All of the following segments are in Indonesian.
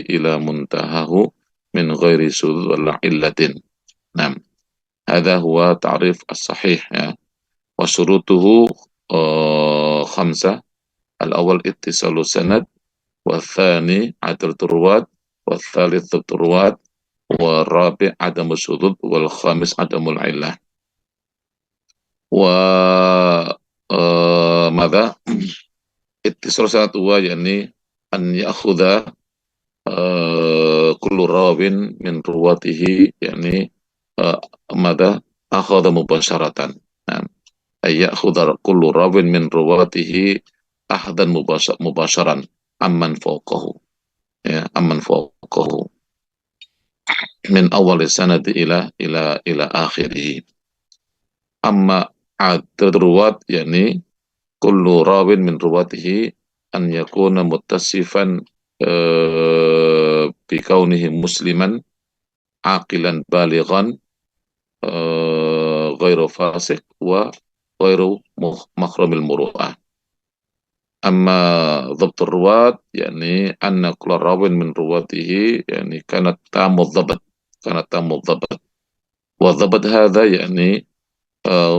ila muntahahu min ghairi sudud wala illatin. Nah, hadha huwa ta'rif as-sahih ya. Wa syurutuhu khamsah. Al-awwal ittisalu sanad, wa tsani adalatul ruwat, wa tsalits dhabtur ruwat, wa rabi' adamu sudud, wal khamis adamul illah. Wa madha ittisal sanad huwa yani an ya'khudha kullu rawin min ruwatihi yani madha akhadha mubasharatan. Nah, ay ya'khudha kullu rawin min ruwatihi ahdan mubasharan amman fawqahu ya amman fawqahu min awal sanad ila akhirih. Amma adad ruwat yani kullu rawin min ruwatihi an yakuna muttasifan bi kaunihi musliman aqilan balighan ghairu fasik wa ghairu makhramil muru'ah. Amma dhabt ruwat yani anna kulla rawin min ruwatihi yani kanat tamu dhabat wa dhabat hadha yani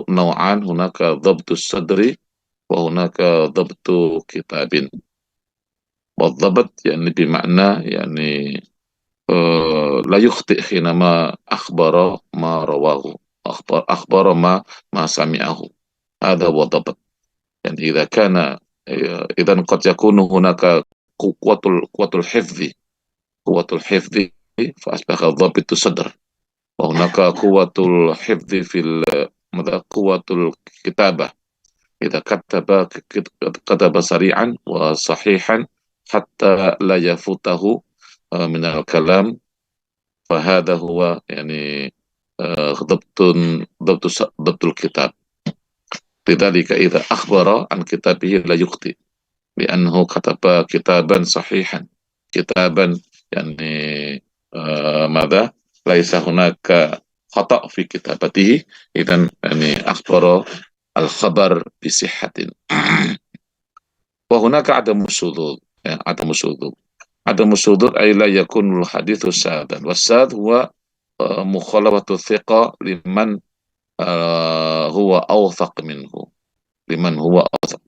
naw'an, hunaka dhabtus sadri wa hunaka dhabtu kitabin. Wa dhabat yani bima'na yani la yukhti' hinama akhbara ma rawahu akhbara ma sami'ahu. Hadha wa dhabat. Yani idza kana idzan qad yakunu hunaka quwwatul hifdhi fa asbaha dhabitu sadr wa hunaka quwwatul hifdhi fil quwwatul kitabah idza kataba sari'an wa sahihan hatta la yafutahu min al-kalam fa hadha huwa yani dhabtul kitab. Lidzalika idza akhbara an kitabihi la yukhti li'annahu kataba kitaban sahihan, kitaban yani madha laisa hunaka khata' fi kitabatihi, idan yani akhbara al-khabar bi sihhatin. Wa hunaka adamu sudud ya, adamu sudud ay la yakunul hadithu sadan. Wasad huwa mukhalafatu thiqa liman huwa awthaq minhu,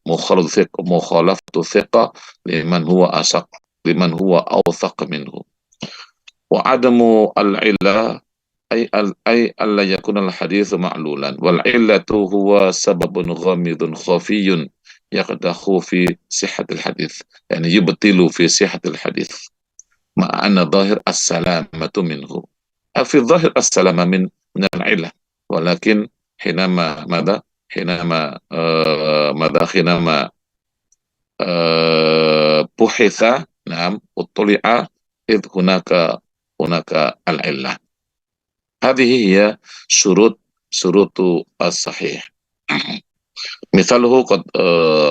mukhalafatu thiqa liman huwa awthaq minhu. Wa adamu al-illah ay alla yakuna al-hadithu ma'lulan, wal illatu huwa sababun ghamidun khafiyun yaqdahu fi sihhatil hadith, yani yubtilu fi sihhatil hadith ma'ana dhahir as-salamatu minhu. Fi dhahir as-salama min al-illah, walakin hinama madha hinama buhitha na'am utuli'a id hunaka al-illah. Hadhihi hiya syurutu as-sahih. Mithaluhu qad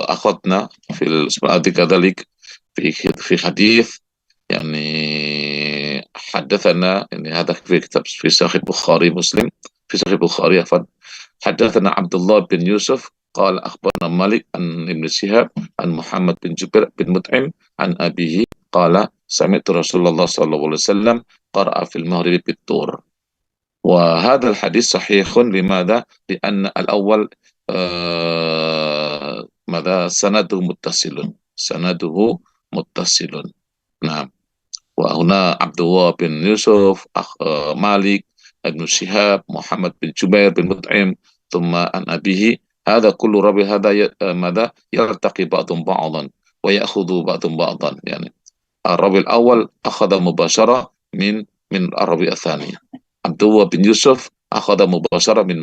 akhadna fil isba'ati kadzalik fi hadith يعني حدثنا يعني هذا في كتاب في صحيح البخاري مسلم في صحيح البخاري عفوا. حدثنا عبد الله بن يوسف قال أخبرنا مالك عن ابن شهاب عن محمد بن جبير بن مطعم عن أبيه قال سمعت رسول الله صلى الله عليه وسلم قرأ في المغرب بالطور. وهذا الحديث صحيح لماذا؟ لأن الأول ماذا سنده متصل. نعم. وهنا عبد الله بن يوسف مالك ابن شهاب محمد بن جبير بن مطعم ثم عن أبيه. هذا كل ربي هذا ماذا يلتقي بعضهم بعضا ويأخذ بعضهم بعضا. يعني الربي الأول أخذ مباشرة من الربي الثاني. عبد الله بن يوسف أخذ مباشرة من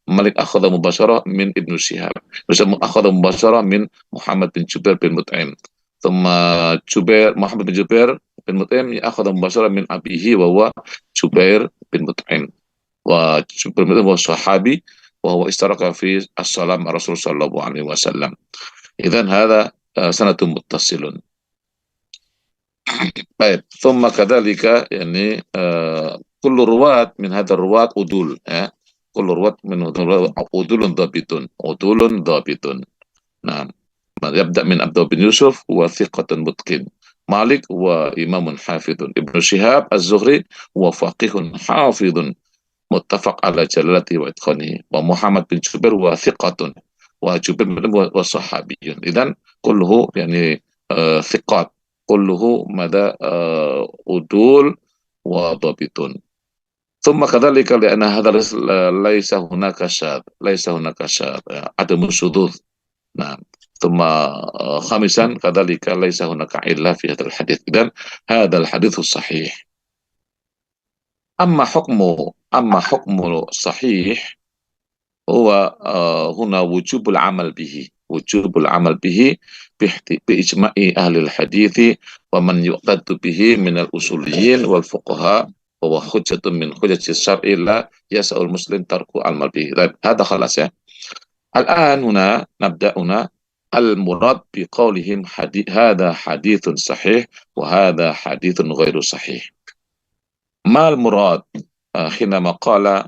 مالك أخذ مباشرة من ابن شهاب أخذ مباشرة من محمد بن جبير بن مطعم ثم محمد بن جبير بن مطعم أخذ مباشرة من أبيه وهو جبير بن مطعم. وجبير بن مطعم هو صحابي وهو اشترك في الصلاة مع الرسول صلى الله عليه وسلم. إذن هذا سند متصل. طيب ثم كذلك يعني كل رواة من هذا الرواة أدول كل رواة من أدول ضابط. نعم. يبدأ من عبد الله بن يوسف هو ثقة متقن Malik wa imamun hafidun. Ibnu Syihab Az-Zuhri wa faqihun hafidun. Muttafaq ala jalalati wa itqanihi. Wa Muhammad bin Jubair wa thiqatun. Wa Jubair bin wa sahabiyun. Idan kulluhu yani thiqat. Kulluhu mada udul wa dhabitun. ثم كذلك لأن هذا ليس هناك شاذ عدم الشذوذ. نعم. ثم خامسا كذلك ليس هناك علة في هذا الحديث. إذن هذا الحديث الصحيح. أما حكم الصحيح هو هنا وجوب العمل به، بإجماع أهل الحديث ومن يقتد به من الأصوليين والفقهاء، وهو حجة من حجج الشرع لا يسع المسلم ترك العمل به. هذا خلاص ya. الآن هنا نبدأ المراد بقولهم هذا حديث صحيح وهذا حديث غير صحيح. ما المراد حينما قال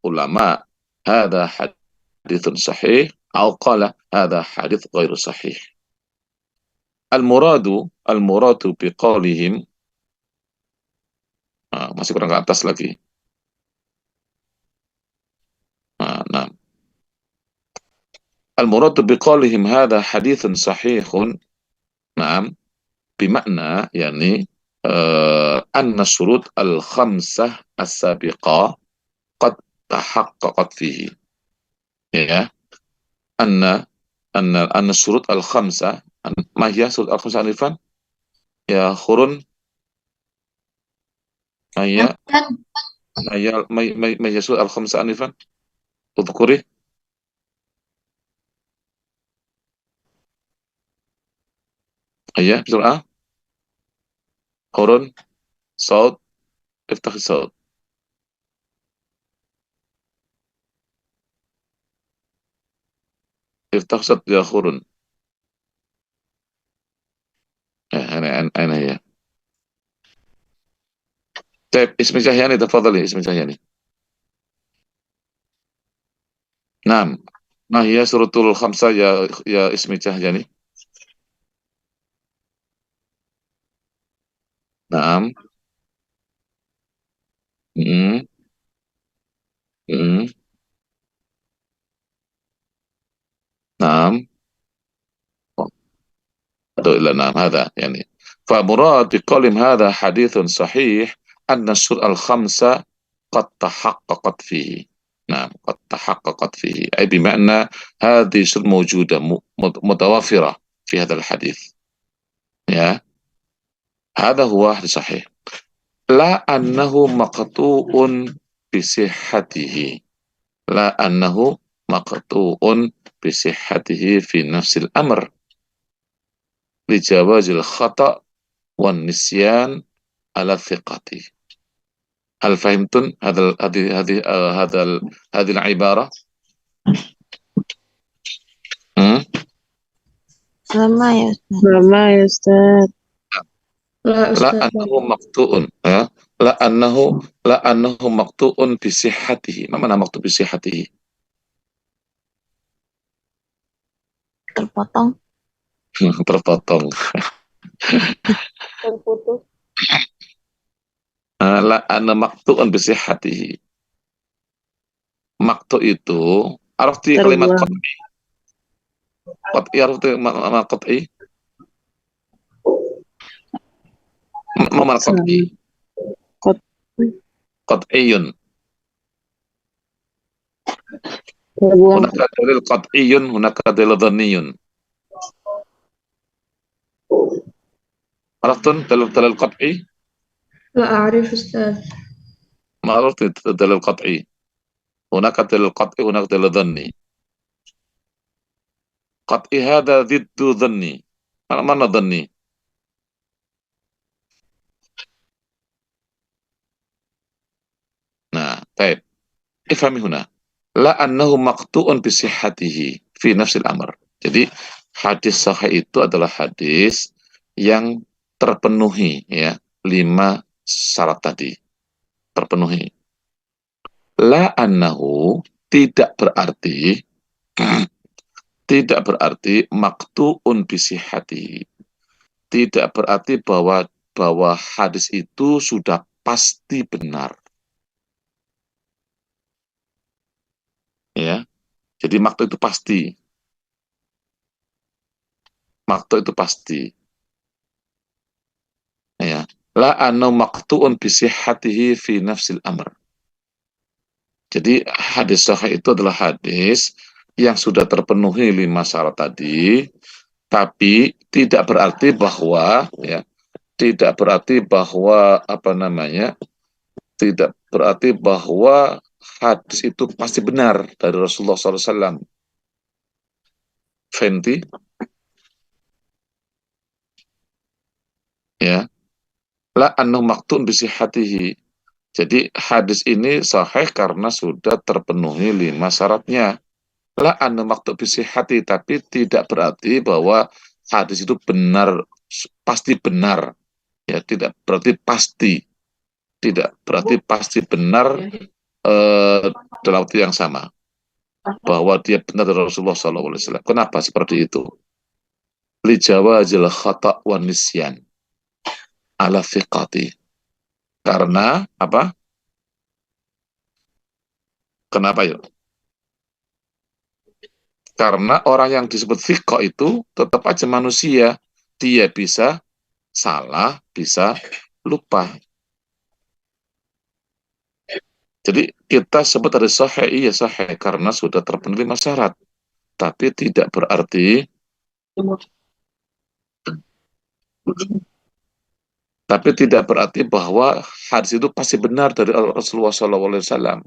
علماء هذا حديث صحيح أو قال هذا حديث غير صحيح؟ المراد بقولهم masih kurang ke atas lagi. Nah. المراد بقولهم هذا حديث صحيح نعم بمعنى يعني أن الشروط الخمسة السابقة قد تحققت فيه، ya أن الشروط الخمسة. ما هي الشروط الخمسة آنفا يا خورن؟ ما هي الشروط الخمسة آنفا؟ اذكري. هيا بسرعة. خورن صوت، افتح الصوت. افتح صوت يا خورن. أنا هي. طيب اسم جهياني، تفضلي اسم جهياني. نعم. ما هي شروط الخمسة يا اسم جهياني؟ نعم. م- م- نعم. نعم هذا يعني. فمراد بقولهم هذا حديث صحيح أن الشروط الخمسة قد تحققت فيه. نعم قد تحققت فيه، أي بمعنى هذه الشروط موجودة متوافرة في هذا الحديث. يا هذا هو صحيح، لا أنه مقطوع بصحته، لا أنه مقطوع بصحته في نفس الأمر لجواز الخطأ والنسيان على الثقة. هل فهمتم هذه العبارة؟ sama ya Ustaz. لا أنه مقطوع لا أنه مقطوع بصحته. ما معنى مقطوع بصحته؟ Terpotong. terpotong. Terputus. La anna maqtu'un bisihhatihi. Maqtu itu arti kalimat qat'i. Qat'i arti mana qat'i? Ma mana qat'i? Qat'iyun. Hunaka dalil qat'iyun, hunaka dalil dhanniyun. عرفتم دليل القطعي؟ لا أعرف أستاذ. ما عرفت الدليل القطعي؟ هناك دليل قطعي هناك دليل ظني. قطعي هذا ضد ظني. mana ظني؟ Nah, baik. Ifhami huna. La annahu maqtu'un bisihhatihi fi nafsil amr. Jadi hadis sahih itu adalah hadis yang terpenuhi ya 5 syarat tadi. Terpenuhi. La annahu tidak berarti maqtu'un bisihhatihi. tidak berarti bahwa hadis itu sudah pasti benar. Ya, jadi maktu itu pasti. Maktu itu pasti. Ya, la anu maktuun bisihhatihi fi nafsil amr. Jadi hadis sahih itu adalah hadis yang sudah terpenuhi 5 syarat tadi, tapi tidak berarti bahwa ya, tidak berarti bahwa apa namanya, tidak berarti bahwa hadis itu pasti benar dari Rasulullah SAW. Fenti, ya, la annahu maktun bisihhatihi. Jadi hadis ini sahih karena sudah terpenuhi 5 syaratnya. La annahu maktun bisihhati, tapi tidak berarti bahwa hadis itu benar, pasti benar. Ya, tidak berarti pasti, tidak berarti pasti benar dalam waktu yang sama bahwa dia benar dari Rasulullah SAW. Kenapa seperti itu? Li jawazil khata' wa nisyan ala thiqati. Karena apa? Kenapa yuk? Karena orang yang disebut thiqah itu tetap aja manusia. Dia bisa salah, bisa lupa. Jadi kita sebut dari sahih, iya sahih karena sudah terpenuhi 5 syarat. Tapi tidak berarti bahwa hadis itu pasti benar dari Rasulullah SAW.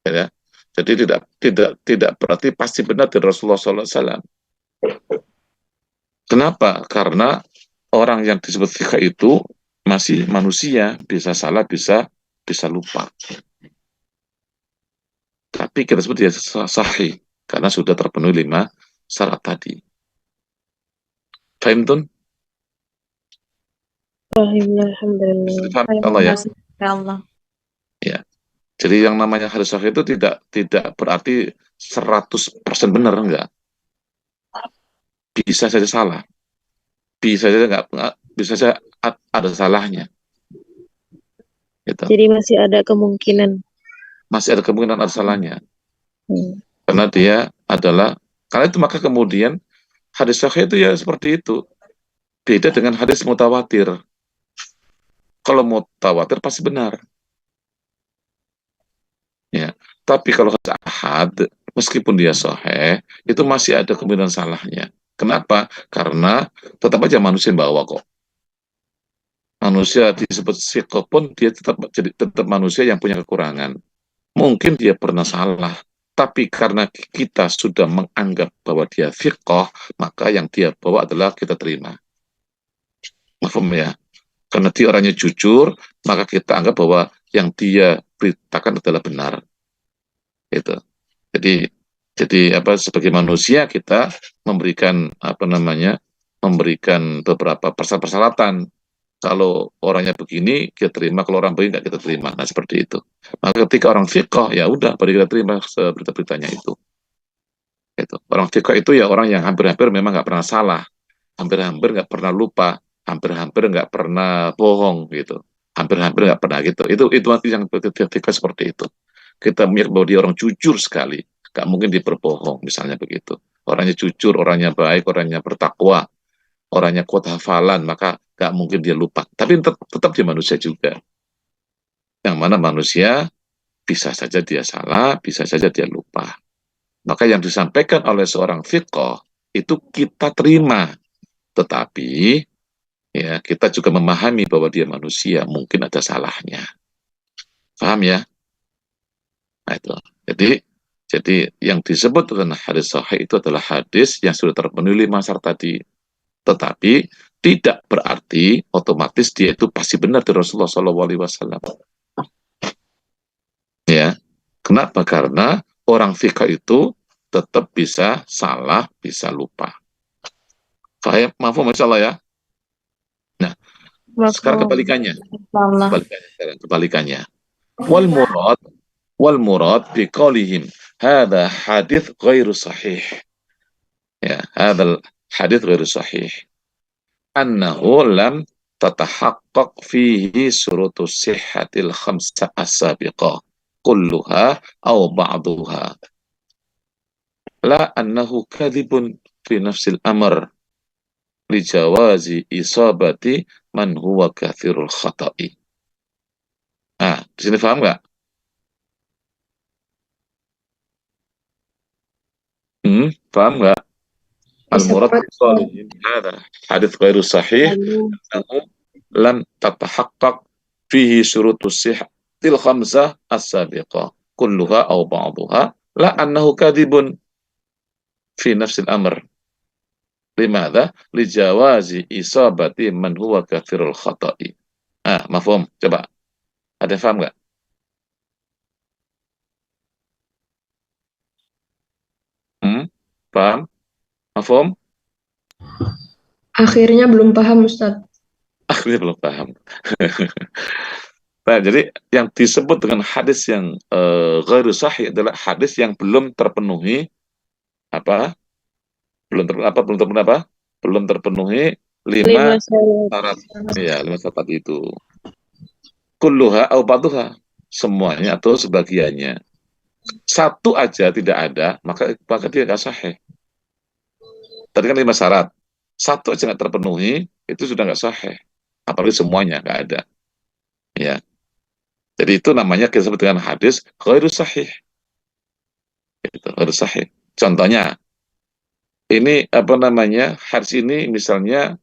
Ya. Jadi tidak berarti pasti benar dari Rasulullah SAW. Kenapa? Karena orang yang disebut thiqah itu masih manusia, bisa salah, bisa lupa. Tapi kita sebut dia sahih karena sudah terpenuhi 5 syarat tadi. Fahim tun? Alhamdulillah. Allah ya. Allah. Ya. Jadi yang namanya hadis sahih itu tidak berarti 100% benar, enggak. Bisa saja salah. Bisa saja bisa saja ada salahnya. Gitu. Jadi masih ada kemungkinan. Masih ada kemungkinan ada salahnya. Karena dia adalah, karena itu maka kemudian hadis sahih itu ya seperti itu. Beda dengan hadis mutawatir. Kalau mutawatir pasti benar. Ya. Tapi kalau hadis ahad, meskipun dia sahih, itu masih ada kemungkinan salahnya. Kenapa? Karena tetap aja manusia yang bawa kok. Manusia disebut siqah pun dia tetap manusia yang punya kekurangan. Mungkin dia pernah salah, tapi karena kita sudah menganggap bahwa dia siqah, maka yang dia bawa adalah kita terima. Paham ya? Karena dia orangnya jujur, maka kita anggap bahwa yang dia beritakan adalah benar. Itu. Jadi apa, sebagai manusia kita memberikan apa namanya, memberikan beberapa persyaratan. Kalau orangnya begini kita terima, kalau orang begini nggak kita terima. Nah seperti itu. Maka ketika orang fiqh ya udah baru kita terima berita-beritanya itu. Itu orang fiqh itu ya orang yang hampir-hampir memang nggak pernah salah, hampir-hampir nggak pernah lupa, hampir-hampir nggak pernah bohong gitu, hampir-hampir nggak pernah gitu. Itu arti yang fiqh seperti itu. Kita melihat bahwa dia orang jujur sekali, nggak mungkin dia berbohong misalnya begitu. Orangnya jujur, orangnya baik, orangnya bertakwa, orangnya kuat hafalan, maka gak mungkin dia lupa. Tapi tetap dia manusia juga. Yang mana manusia bisa saja dia salah, bisa saja dia lupa. Maka yang disampaikan oleh seorang fiqh itu kita terima. Tetapi ya kita juga memahami bahwa dia manusia, mungkin ada salahnya. Paham ya? Nah itu. Jadi yang disebut dengan hadis sahih itu adalah hadis yang sudah terpenuhi 5 syarat tadi. Tetapi tidak berarti otomatis dia itu pasti benar dari Rasulullah SAW. Ya, kenapa? Karena orang fikih itu tetap bisa salah, bisa lupa. Faham? Maaf, masalah ya. Nah, sekarang kebalikannya. Kebalikannya. Wal murad biqaulihim hadza hadits ghairu sahih. Ya, hadal hadits ghairu sahih. Annahu lam tatahaqqaq fihi surutus sihhatil khamsah as-sabiqah kulluha aw ba'duha. La annahu kadhibun fi nafsil amr li jawazi isabati man huwa kathirul khata'i. Nah, di sini paham nggak? Paham nggak? Bisa Al-murad kuat. bisalihin hadha hadits ghairu sahih Lalu, annahu lam tatahaqqaq fihi syurutus sihhatil khamsah as-sabiqah kulluha aw ba'daha la annahu kadhibun fi nafsil amr. Limadha? Li jawazi isabati man huwa kathirul khata'i. Mafhum? Coba. Ada yang paham nggak? Paham? Mafhum? akhirnya belum paham Ustadz. Akhirnya belum paham. Nah, jadi yang disebut dengan hadis yang ghairu sahih adalah hadis yang belum terpenuhi apa? Belum terpenuhi apa? Belum terpenuhi 5 5 syarat. syarat. Ya, 5 syarat itu. Kulluha au ba'duha. Semuanya atau sebagiannya. Satu aja tidak ada, maka dia nggak sahih. Tadi kan 5 syarat. Satu aja nggak terpenuhi, itu sudah nggak sahih. Apalagi semuanya nggak ada. Ya. Jadi itu namanya kita sebut dengan hadis ghairu sahih. Itu ghairu sahih. Contohnya, ini apa namanya? Hadis ini misalnya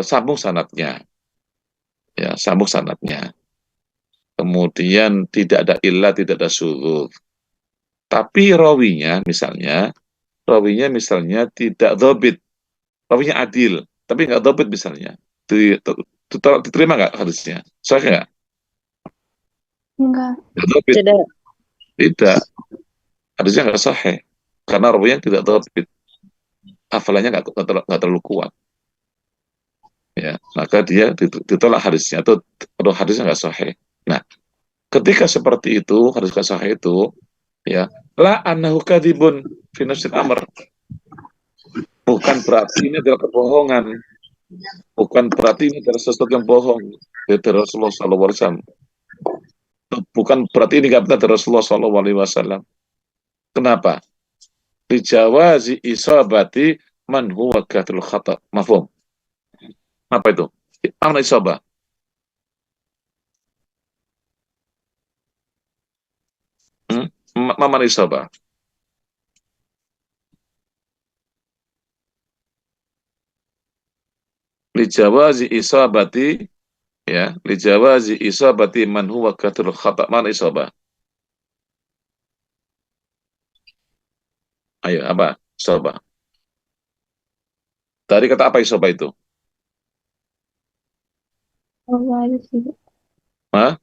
sambung sanadnya. Ya, sambung sanadnya. Kemudian tidak ada illah, tidak ada syudzuz. Tapi rawinya misalnya tidak dhabit, rawinya adil, tapi nggak dhabit misalnya. Diterima nggak hadisnya? Sahih nggak? Enggak. Nggak dhabit. Tidak. Tidak. Hadisnya nggak sahih. Karena rawinya tidak dhabit. Hafalannya nggak terlalu kuat. Ya, maka dia ditolak hadisnya atau hadisnya nggak sahih. Nah, ketika seperti itu, hadis nggak sahih itu, ya, la annahu kadhibun fi nafsil amr. Bukan berarti ini adalah kebohongan. Bukan berarti ini adalah sesuatu yang bohong dari Rasulullah SAW. Bukan berarti ini nggak benar dari Rasulullah SAW. Kenapa? Dijawazi isabati man huwa kathirul khata. Mafhum? Apa itu? Mana isabah? Mana isabah? Lijawazi isabati, ya, lijawazi isabati man huwa kathirul khata. Mana isabah? Ayo, apa? Isabah. Dari kata apa isabah itu? Hah?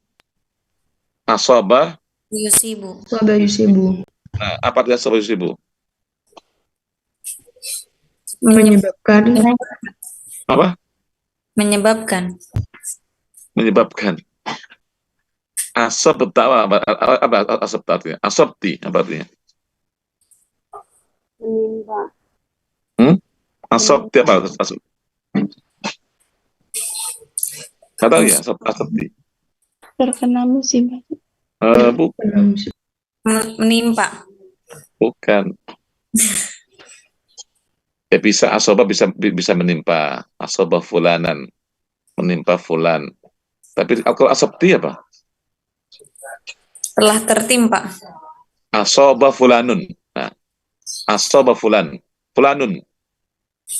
Asabah. Yusibu. Wabah yusibu. Nah, apa dia asabah yusibu? Menyebabkan. Apa? Menyebabkan. Menyebabkan. Asab apa asab artinya? Asabti apa artinya? Menimpa. Asabti apa asab? Kata ya asabti. Terkena musibah. Bukan. Menimpa. Bukan. Ya bisa asabah bisa menimpa. Asabah fulanan. Menimpa fulan. Tapi kalau asabti apa? Telah tertimpa. Asabah fulanun. Nah, asabah fulan. Fulanun.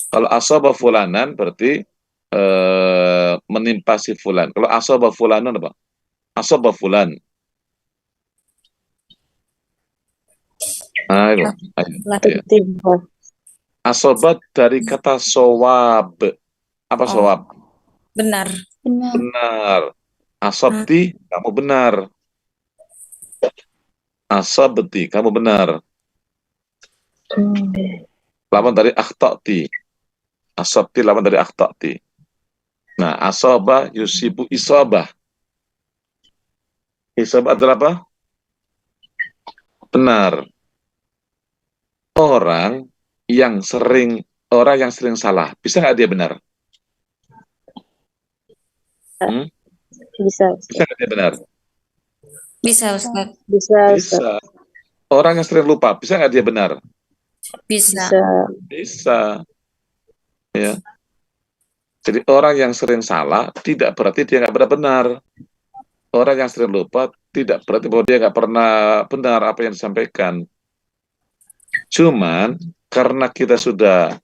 Kalau asabah fulanan berarti menimpa si fulan. Kalau asabah fulanun apa? Asabah fulan. Ayo. Tertimpa. Asobat dari kata sowab. Apa sowab? Benar. Benar. Asobti, kamu benar. Asabti, kamu benar. Lawan dari akhtati. Asabti lawan dari akhtati. Nah, asabah yusibu isabah. Isabah adalah apa? Benar. Orang orang yang sering salah, bisa nggak dia benar? Hmm? Bisa, Bisa Ustaz. nggak dia benar? Bisa, Ustaz. Bisa, Ustaz. Bisa. Orang yang sering lupa, bisa nggak dia benar? Bisa. Bisa. Bisa. Ya. Jadi orang yang sering salah tidak berarti dia nggak pernah benar. Orang yang sering lupa tidak berarti bahwa dia nggak pernah benar apa yang disampaikan. Cuman karena kita sudah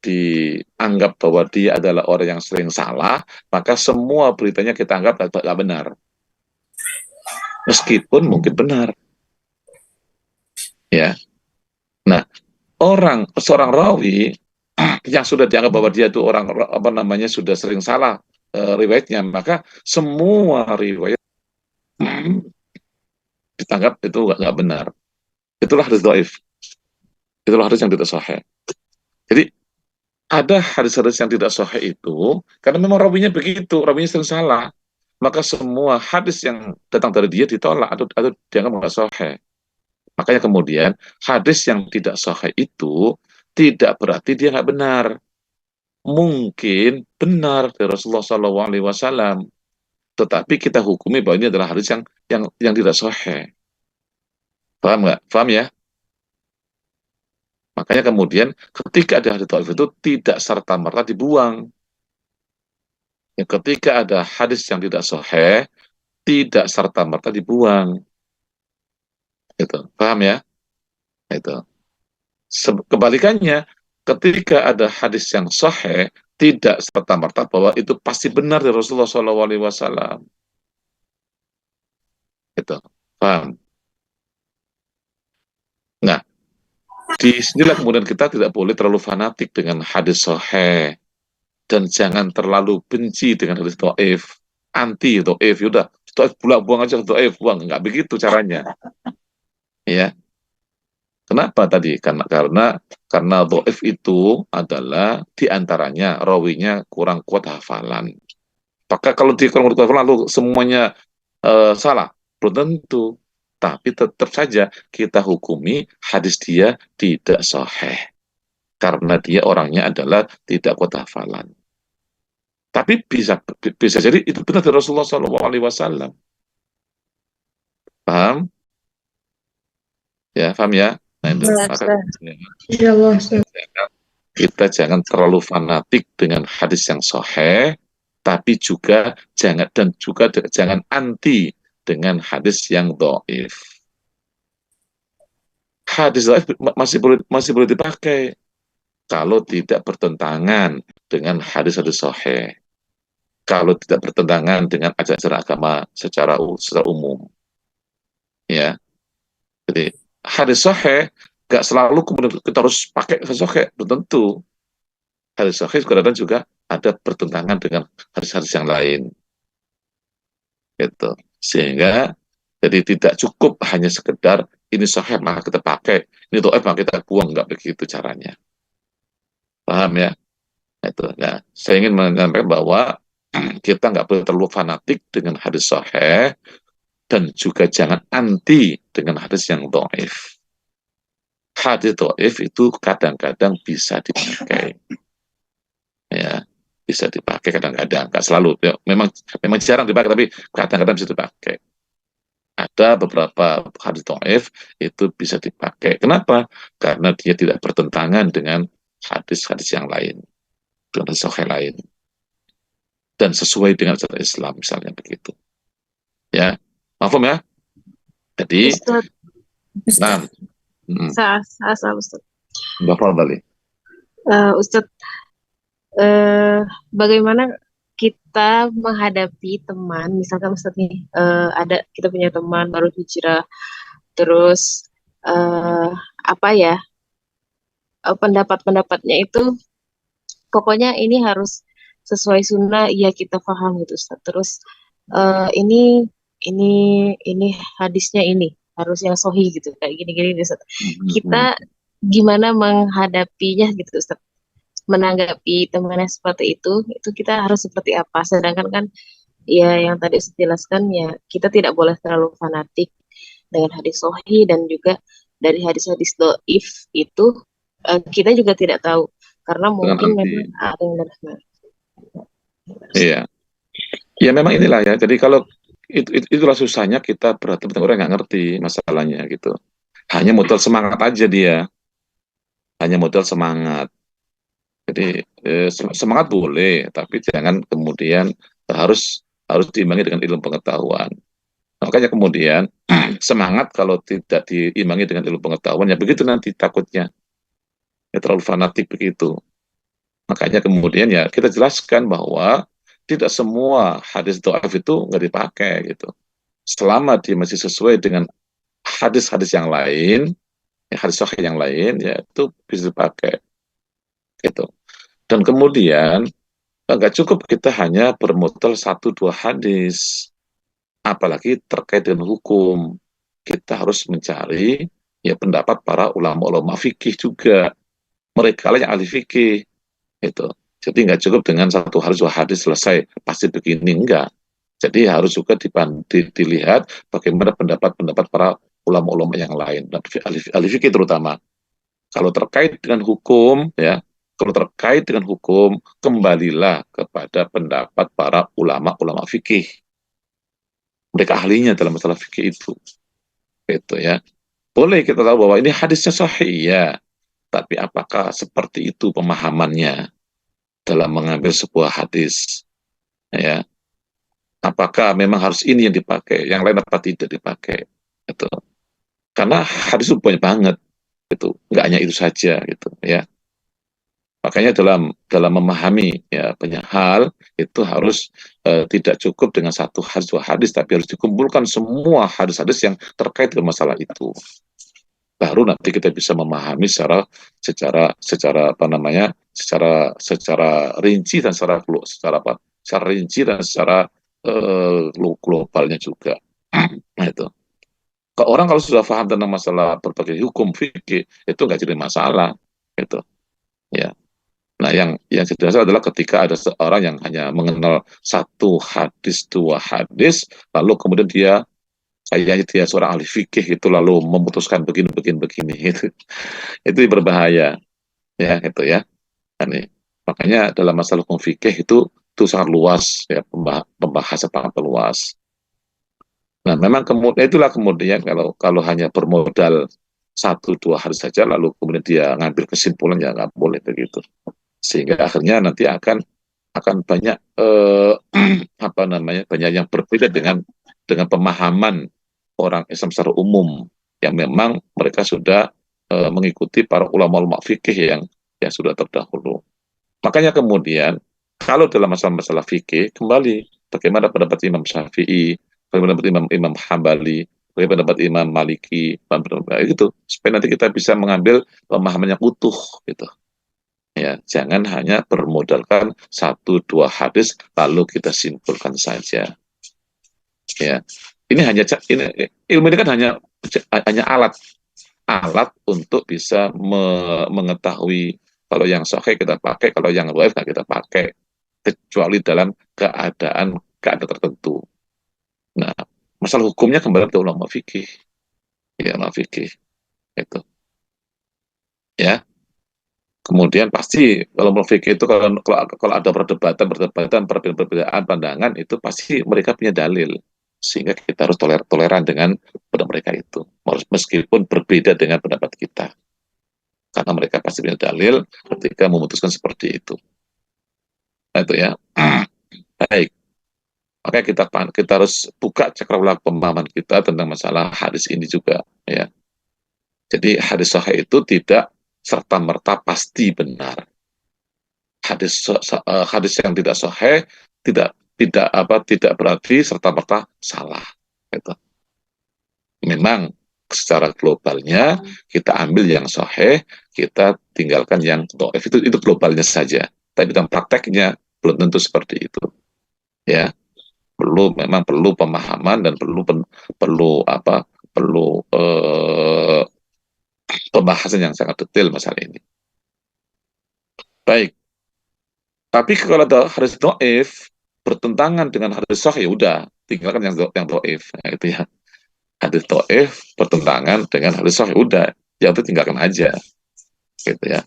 dianggap bahwa dia adalah orang yang sering salah, maka semua beritanya kita anggap nggak benar. Meskipun mungkin benar, ya. Nah, seorang rawi yang sudah dianggap bahwa dia itu orang apa namanya sudah sering salah riwayatnya, maka semua riwayat ditanggap itu nggak benar. Itulah hadis dhaif. Itulah hadis yang tidak sahih. Jadi ada hadis-hadis yang tidak sahih itu karena memang rawinya begitu, rawinya sering salah. Maka semua hadis yang datang dari dia ditolak atau dianggap nggak sahih. Makanya kemudian hadis yang tidak sahih itu tidak berarti dia nggak benar. Mungkin benar dari Rasulullah SAW, tetapi kita hukumi bahwa ini adalah hadis yang tidak sahih. Paham nggak? Paham ya? Makanya kemudian ketika ada hadis dhaif itu tidak serta-merta dibuang. Ya, ketika ada hadis yang tidak sahih, tidak serta-merta dibuang. Itu. Paham ya? Itu. Kebalikannya, ketika ada hadis yang sahih, tidak serta-merta bahwa itu pasti benar dari Rasulullah SAW. Itu. Paham? Nah, di sinilah kemudian kita tidak boleh terlalu fanatik dengan hadis sahih dan jangan terlalu benci dengan hadis dhaif, anti dhaif, yaudah dhaif buang aja dhaif, buang, nggak begitu caranya, ya. Kenapa tadi? Karena dhaif itu adalah diantaranya rawinya kurang kuat hafalan. Apakah kalau dia kurang kuat hafalan lalu semuanya salah? Belum tentu. Tapi tetap saja kita hukumi hadis dia tidak sahih karena dia orangnya adalah tidak kuat hafalan. Tapi bisa jadi itu benar dari Rasulullah SAW. Paham? Ya, paham ya? Nah, itu. Benar, Maka Ustaz. Insya Allah, Ustaz. kita jangan terlalu fanatik dengan hadis yang sahih, tapi juga jangan anti dengan hadis yang dhaif. Hadis dhaif masih boleh dipakai kalau tidak bertentangan dengan hadis-hadis sahih. Kalau tidak bertentangan dengan ajaran agama secara umum, ya. Jadi hadis sahih gak selalu kemudian kita harus pakai hadis sahih, tentu. Hadis sahih kadang juga ada bertentangan dengan hadis-hadis yang lain, gitu. Sehingga jadi tidak cukup hanya sekedar ini sahih maka kita pakai, ini dhaif maka kita buang, nggak begitu caranya. Paham ya? Itu. Nah, saya ingin menyampaikan bahwa kita nggak boleh terlalu fanatik dengan hadis sahih dan juga jangan anti dengan hadis yang dhaif. Hadis dhaif itu kadang-kadang bisa dipakai, ya, bisa dipakai kadang-kadang, nggak selalu. Ya, memang jarang dipakai, tapi kadang-kadang bisa dipakai. Ada beberapa hadis dhaif itu bisa dipakai. Kenapa? Karena dia tidak bertentangan dengan hadis-hadis yang lain, dengan hadis sahih lain, dan sesuai dengan ajaran Islam, misalnya begitu. Ya, maaf ya. Jadi, Ustaz, nah, salah, Ustaz. Bapak balik. Ustaz, bagaimana kita menghadapi teman, misalkan Ustaz nih, kita punya teman baru hijrah, terus apa ya, pendapat-pendapatnya itu pokoknya ini harus sesuai sunnah, iya kita paham gitu Ustaz. Terus ini ini hadisnya ini harus yang sahih gitu kayak gini-gini Ustaz. Kita gimana menghadapinya gitu Ustaz? Menanggapi temannya seperti itu kita harus seperti apa? Sedangkan kan ya yang tadi Ustaz jelaskan ya kita tidak boleh terlalu fanatik dengan hadis sahih dan juga dari hadis-hadis dhaif itu kita juga tidak tahu karena dengan mungkin anti. memang ada yang Iya, ya memang inilah ya. Jadi kalau itulah susahnya kita berhadapan dengan orang yang nggak ngerti masalahnya gitu. Hanya modal semangat aja dia, hanya modal semangat. Jadi semangat boleh, tapi jangan kemudian harus harus diimbangi dengan ilmu pengetahuan. Makanya kemudian semangat kalau tidak diimbangi dengan ilmu pengetahuan ya begitu nanti takutnya ya terlalu fanatik begitu. Makanya kemudian ya kita jelaskan bahwa tidak semua hadis do'if itu nggak dipakai gitu. Selama dia masih sesuai dengan hadis-hadis yang lain, ya, hadis sahih yang lain, ya itu bisa dipakai gitu. Dan kemudian nggak cukup kita hanya bermodal satu dua hadis, apalagi terkait dengan hukum. Kita harus mencari ya pendapat para ulama-ulama fikih juga. Mereka lah yang ahli fikih itu. Jadi nggak cukup dengan satu hadis dua hadis selesai pasti begini enggak. Jadi harus juga dilihat bagaimana pendapat-pendapat para ulama-ulama yang lain, ahli fikih terutama. Kalau terkait dengan hukum, ya, kalau terkait dengan hukum, kembalilah kepada pendapat para ulama-ulama fikih. Mereka ahlinya dalam masalah fikih itu ya. Boleh kita tahu bahwa ini hadisnya sahih, ya. Tapi apakah seperti itu pemahamannya dalam mengambil sebuah hadis, ya? Apakah memang harus ini yang dipakai, yang lain apa tidak dipakai? Itu. Karena hadis itu banyak banget, itu nggak hanya itu saja, gitu, ya. Makanya dalam dalam memahami ya banyak hal itu harus tidak cukup dengan satu hadis dua hadis, tapi harus dikumpulkan semua hadis-hadis yang terkait dengan masalah itu. Baru nanti kita bisa memahami secara secara secara apa namanya secara rinci dan secara apa secara rinci dan secara globalnya juga. Nah itu. Orang kalau sudah paham tentang masalah berbagai hukum fikih itu nggak jadi masalah, gitu. Ya. Nah, yang jelas adalah ketika ada seorang yang hanya mengenal satu hadis, dua hadis, lalu kemudian dia kayaknya dia seorang ahli fikih itu lalu memutuskan begini, begini, begini, itu berbahaya, ya, gitu ya. Ini. Makanya dalam masalah hukum fikih itu sangat luas, ya, pembahasan sangat luas. Nah, memang kemudian itulah kemudian kalau kalau hanya bermodal satu dua hadis saja, lalu kemudian dia ngambil kesimpulan ya nggak boleh begitu. Sehingga akhirnya nanti akan banyak apa namanya banyak yang berbeda dengan pemahaman orang Islam secara umum yang memang mereka sudah mengikuti para ulama-ulama fikih yang sudah terdahulu. Makanya kemudian kalau dalam masalah-masalah fikih kembali bagaimana pendapat Imam Syafi'i, bagaimana pendapat Imam Hambali, bagaimana pendapat Imam Maliki, gitu supaya nanti kita bisa mengambil pemahaman yang utuh gitu. Ya, jangan hanya bermodalkan satu dua hadis lalu kita simpulkan saja. Ya, ini hanya ilmu ini kan hanya alat untuk bisa mengetahui kalau yang sahih kita pakai, kalau yang dhaif nggak kita pakai, kecuali dalam keadaan tertentu. Nah, masalah hukumnya kembali ke ulama fikih, ya ulama fikih itu, ya. Kemudian pasti kalau fikih itu kalau ada perbedaan pandangan itu pasti mereka punya dalil sehingga kita harus toleran dengan pada mereka itu meskipun berbeda dengan pendapat kita karena mereka pasti punya dalil ketika memutuskan seperti itu. Nah, itu ya. Baik. Makanya kita harus buka cakrawala pemahaman kita tentang masalah hadis ini juga ya. Jadi hadis sahih itu tidak serta-merta pasti benar. Hadis yang tidak sahih tidak berarti serta-merta salah. Gitu. Memang secara globalnya kita ambil yang sahih, kita tinggalkan yang dhaif itu globalnya saja. Tapi dalam prakteknya belum tentu seperti itu. Ya, memang perlu pemahaman dan perlu pembahasan yang sangat detail masalah ini. Baik. Tapi kalau ada hadis dhaif bertentangan dengan hadis sahih, ya udah tinggalkan yang dhaif. Nah, itu ya. Hadis dhaif bertentangan dengan hadis sahih, udah ya itu tinggalkan aja. gitu ya.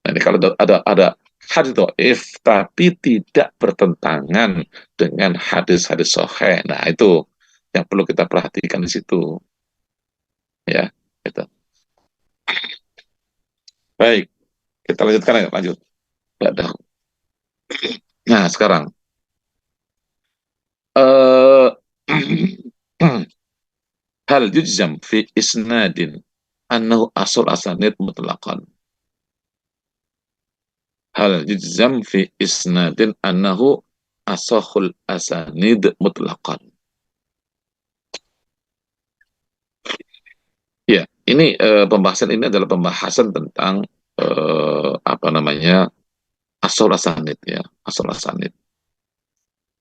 Nah, ini kalau ada hadis dhaif tapi tidak bertentangan dengan hadis-hadis sahih. Nah, itu yang perlu kita perhatikan di situ ya. Gitu. Baik, kita lanjutkan ya, lanjut. Nggak ada. Nah, sekarang eh hal yujzam fi isnadin annahu asal asanid mutlaqan. Hal yujzam fi isnadin annahu asahul asanid mutlaqan. Ya, ini pembahasan ini adalah pembahasan tentang apa namanya asal asanid ya, asal asanid.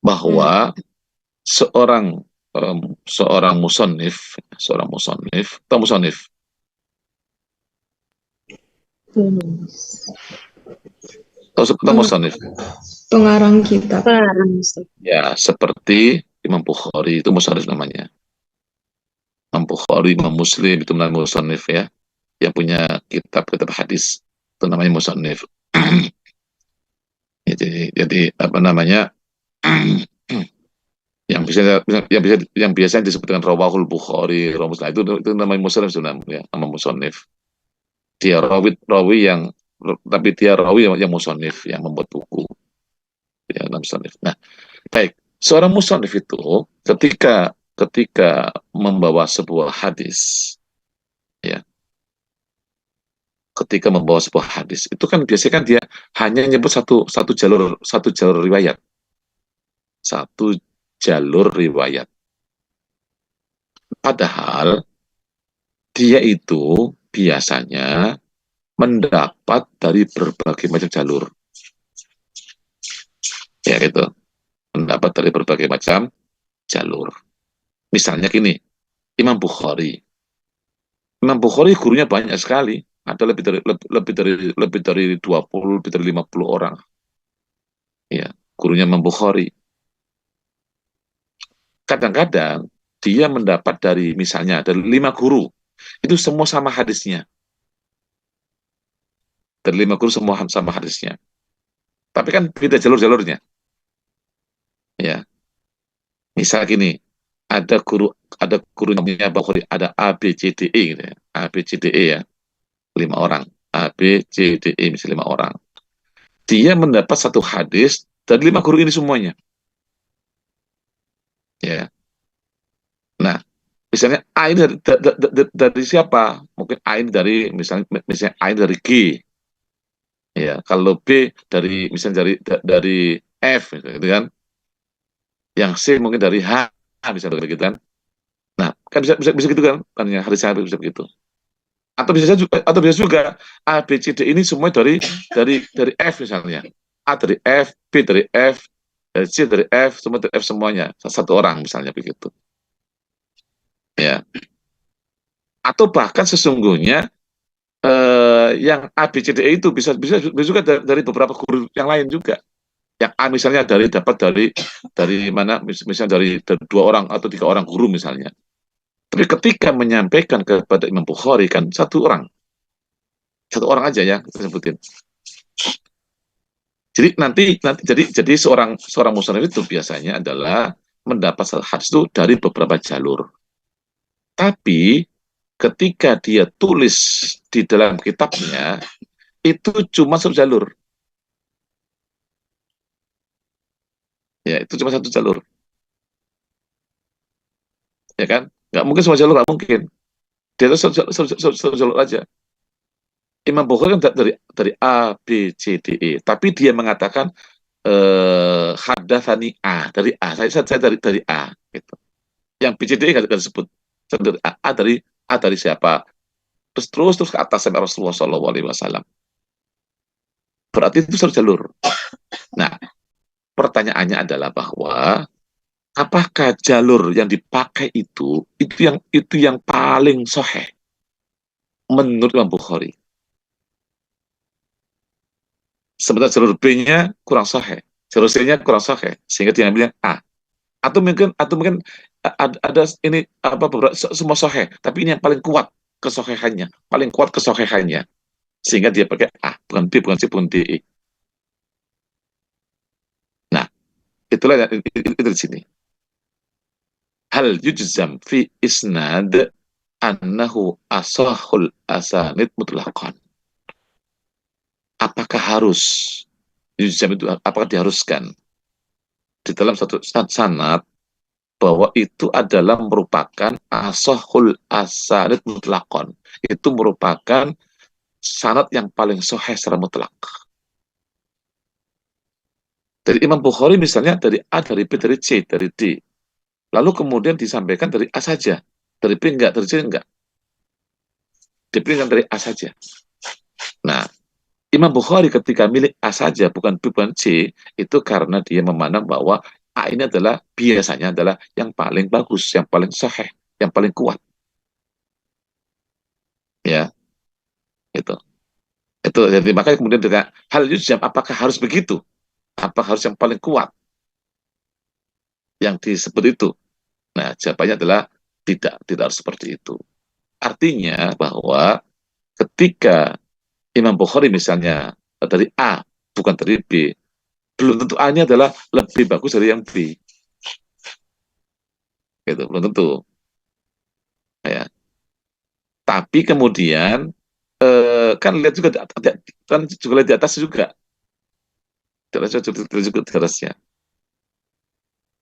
Bahwa seorang seorang musonif atau musonif atau musonif Pengarang kitab. ya, seperti Imam Bukhari itu musonif namanya. Imam Bukhari, Imam Muslim itu namanya musonif ya, yang punya kitab-kitab hadis itu namanya musonif. jadi apa namanya yang biasanya disebut dengan rawahul Bukhari, rawah Muslim, itu namanya musonif sebenarnya, nama musonif. Dia rawi yang tapi dia rawi yang musonif, yang membuat buku ya, musonif. Nah, baik, seorang musonif itu ketika membawa sebuah hadis ya, ketika membawa sebuah hadis itu kan biasanya kan dia hanya nyebut satu jalur riwayat, satu jalur riwayat. Padahal dia itu biasanya mendapat dari berbagai macam jalur. Ya gitu. Mendapat dari berbagai macam jalur. Misalnya gini, Imam Bukhari. Imam Bukhari gurunya banyak sekali. Ada lebih dari 20, lebih dari 50 orang. Ya, gurunya Imam Bukhari. Kadang-kadang dia mendapat dari misalnya dari 5 guru. Itu semua sama hadisnya. Dari 5 guru semua sama hadisnya. Tapi kan beda jalur-jalurnya. Ya. Misal gini, ada guru namanya Bukhari, ada A B C D E gitu ya. A B C D E ya. 5 orang. A B C D E misalnya 5 orang. Dia mendapat satu hadis dari 5 guru ini semuanya. Ya. Nah, misalnya A ini dari siapa? Mungkin A ini dari misalnya A ini dari G. Ya, kalau B dari misalnya dari F gitu kan. Yang C mungkin dari H misalnya begitu kan. Nah, kan bisa gitu kan? Kan yang hadis bisa begitu. Atau bisa juga A B C D ini semua dari F misalnya. A dari F, B dari F, C dari F, semua dari F semuanya. Satu orang misalnya begitu. Ya. Atau bahkan sesungguhnya yang A B C D E itu bisa juga dari beberapa guru yang lain juga. Yang A misalnya dapat dari mana, misalnya dari 2 orang atau 3 orang guru misalnya. Tapi ketika menyampaikan kepada Imam Bukhari kan satu orang aja ya kita sebutin. Jadi seorang musannif itu biasanya adalah mendapat hadis itu dari beberapa jalur. Tapi ketika dia tulis di dalam kitabnya itu cuma satu jalur. Ya, itu cuma satu jalur. Ya kan? Nggak mungkin semua jalur, nggak mungkin. Dia itu satu jalur aja. Imam Bukhari kan dari A, B, C, D, E. Tapi dia mengatakan hadatsani A, dari A. Saya dari A. Gitu. Yang B, C, D, E nggak disebut. Dari A dari siapa? Terus ke atas sampai Rasulullah SAW. Berarti itu satu jalur. Nah, pertanyaannya adalah bahwa apakah jalur yang dipakai itu yang paling sahih menurut Imam Bukhari? Sementara jalur B-nya kurang sahih, jalur C-nya kurang sahih, sehingga dia bilang A. Atau mungkin ada ini beberapa semua sahih, tapi ini yang paling kuat kesahihannya, Sehingga dia pakai A, bukan B, bukan C, bukan D, E. Nah, itulah itu di sini. Hal yujzam fi isnad annahu asahul asanid mutlaqan. Apakah harus yujzam itu, apakah diharuskan di dalam satu sanad bahwa itu adalah merupakan asahul asanid mutlaqan. Itu merupakan sanad yang paling sahih secara mutlak. Dari Imam Bukhari misalnya dari A, dari B, dari C, dari D. Lalu kemudian disampaikan dari A saja. Dari B enggak, dari C enggak. Diberikan dari A saja. Nah, Imam Bukhari ketika milik A saja, bukan B, bukan C, itu karena dia memandang bahwa A ini adalah biasanya adalah yang paling bagus, yang paling sahih, yang paling kuat. Ya, itu. Itu jadi makanya kemudian dengan hal yujam, apakah harus begitu? Apakah harus yang paling kuat yang disebut itu? Nah, jawabannya adalah tidak harus seperti itu. Artinya bahwa ketika Imam Bukhari misalnya dari A, bukan dari B, belum tentu A-nya adalah lebih bagus dari yang B. Gitu, belum tentu. Ya. Tapi kemudian kan lihat juga kan juga lihat di atas juga. Juga di atasnya.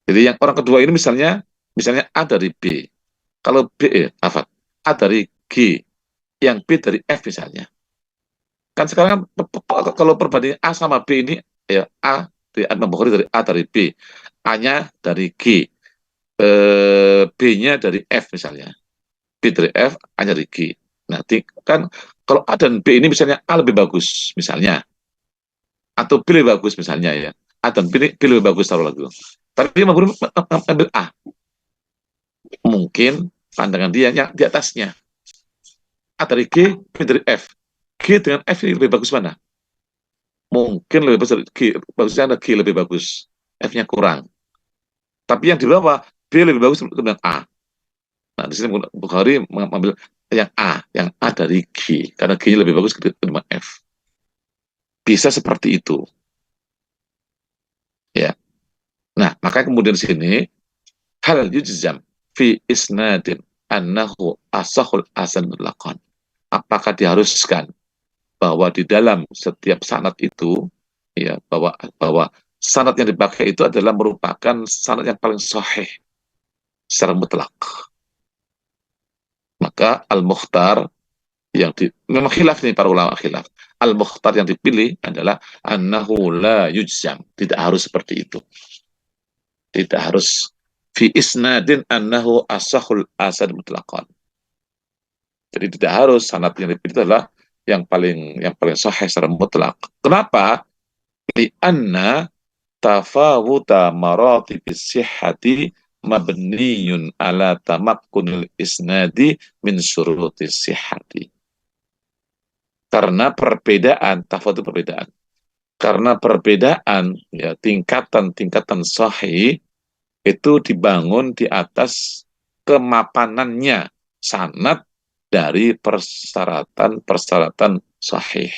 Jadi yang orang kedua ini misalnya A dari B. Kalau B, A dari G, yang B dari F misalnya. Kan sekarang kalau perbandingan A sama B ini, ya A dari Imam Bukhari dari A dari B, A-nya dari G, B-nya dari F misalnya, B dari F, A-nya dari G. Nanti kan kalau A dan B ini misalnya A lebih bagus misalnya, atau B lebih bagus misalnya ya, A dan B lebih bagus taruh lagi. Tapi Imam Bukhari ambil A, mungkin pandangan dia yang di atasnya. A dari G, B dari F. G dengan F ini lebih bagus mana? Mungkin lebih bagus dari G, bagusnya ada G lebih bagus. F-nya kurang. Tapi yang di bawah, B lebih bagus dengan A. Nah, di sini Bukhari mengambil yang A dari G. Karena G-nya lebih bagus ketimbang F. Bisa seperti itu. Ya. Nah, maka kemudian di sini, hal yujzam fi isnadin annahu asahul asan mutlaqan. Apakah diharuskan bahwa di dalam setiap sanad itu ya bahwa sanad yang dipakai itu adalah merupakan sanad yang paling sahih secara mutlak. Maka al-mukhtar memang khilaf nih para ulama khilaf. Al-mukhtar yang dipilih adalah annahu la yujzam, tidak harus seperti itu. Tidak harus fi isnadin annahu asahul asad mutlaqan. Jadi tidak harus sanad yang dipilih adalah yang paling sahih secara mutlak. Kenapa? Lianna tafawuta maratibis sihhati mabniyun ala tamakkunil isnadi min syurutis sihhati. Karena perbedaan, tafawut itu perbedaan. Karena perbedaan ya tingkatan sahih itu dibangun di atas kemapanannya sanad dari persyaratan sahih.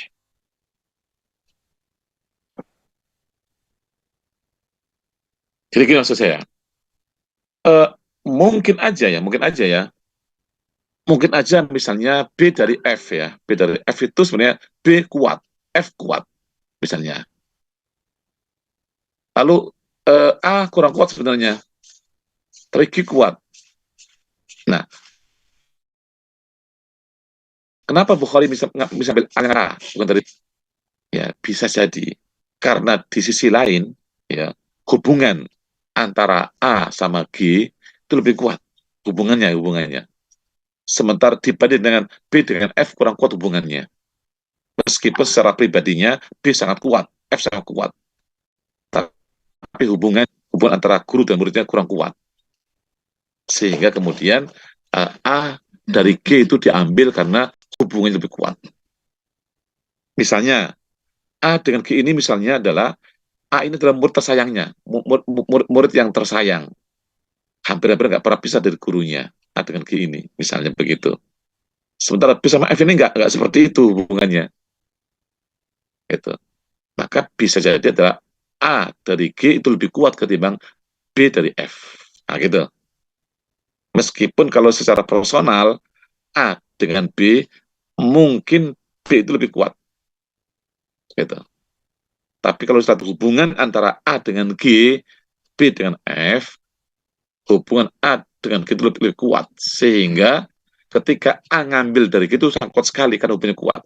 Jadi gini maksud saya, mungkin aja misalnya B dari F ya, B dari F itu sebenarnya B kuat, F kuat misalnya. Lalu A kurang kuat sebenarnya, tapi Q kuat. Nah, kenapa Bukhari bisa ambil A, bukan dari ya bisa jadi karena di sisi lain ya hubungan antara A sama G itu lebih kuat hubungannya. Sementara dibanding dengan B dengan F kurang kuat hubungannya. Meskipun secara pribadinya B sangat kuat, F sangat kuat. Tapi hubungan antara guru dan muridnya kurang kuat. Sehingga kemudian A dari G itu diambil karena hubungannya lebih kuat. Misalnya A dengan G ini misalnya adalah A ini adalah murid tersayangnya, murid yang tersayang. Hampir-hampir nggak pernah pisah dari gurunya. A dengan G ini, misalnya begitu. Sementara B sama F ini nggak seperti itu hubungannya. Gitu. Maka bisa jadi adalah A dari G itu lebih kuat ketimbang B dari F. Nah, gitu. Meskipun kalau secara personal A dengan B mungkin B itu lebih kuat, gitu. Tapi kalau satu hubungan antara A dengan G, B dengan F, hubungan A dengan G itu lebih kuat, sehingga ketika A ngambil dari G itu sangat kuat sekali karena hubungannya kuat,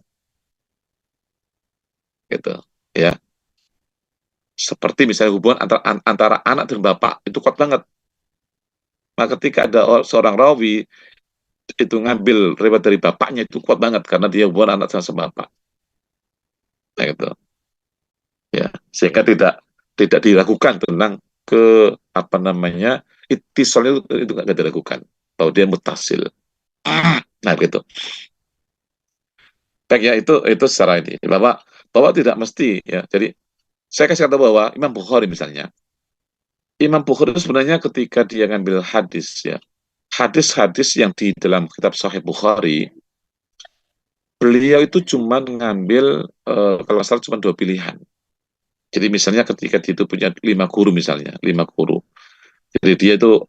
gitu. Ya, seperti misalnya hubungan antara anak dan bapak itu kuat banget. Maka ketika ada seorang rawi itu ngambil riwayat dari bapaknya itu kuat banget karena dia hubungan anak sama bapak. Nah, gitu. Ya, sehingga tidak diragukan tentang ke apa namanya ittisalnya itu nggak diragukan bahwa dia mutasil. Nah, gitu. Baik ya, itu secara ini bahwa tidak mesti ya. Jadi saya kasih kata bahwa Imam Bukhari misalnya, Imam Bukhari itu sebenarnya ketika dia ngambil hadis ya, hadis-hadis yang di dalam kitab Sahih Bukhari, beliau itu cuma ngambil kalau nggak salah cuma dua pilihan. Jadi misalnya ketika dia itu punya 5 guru misalnya, 5 guru. Jadi dia itu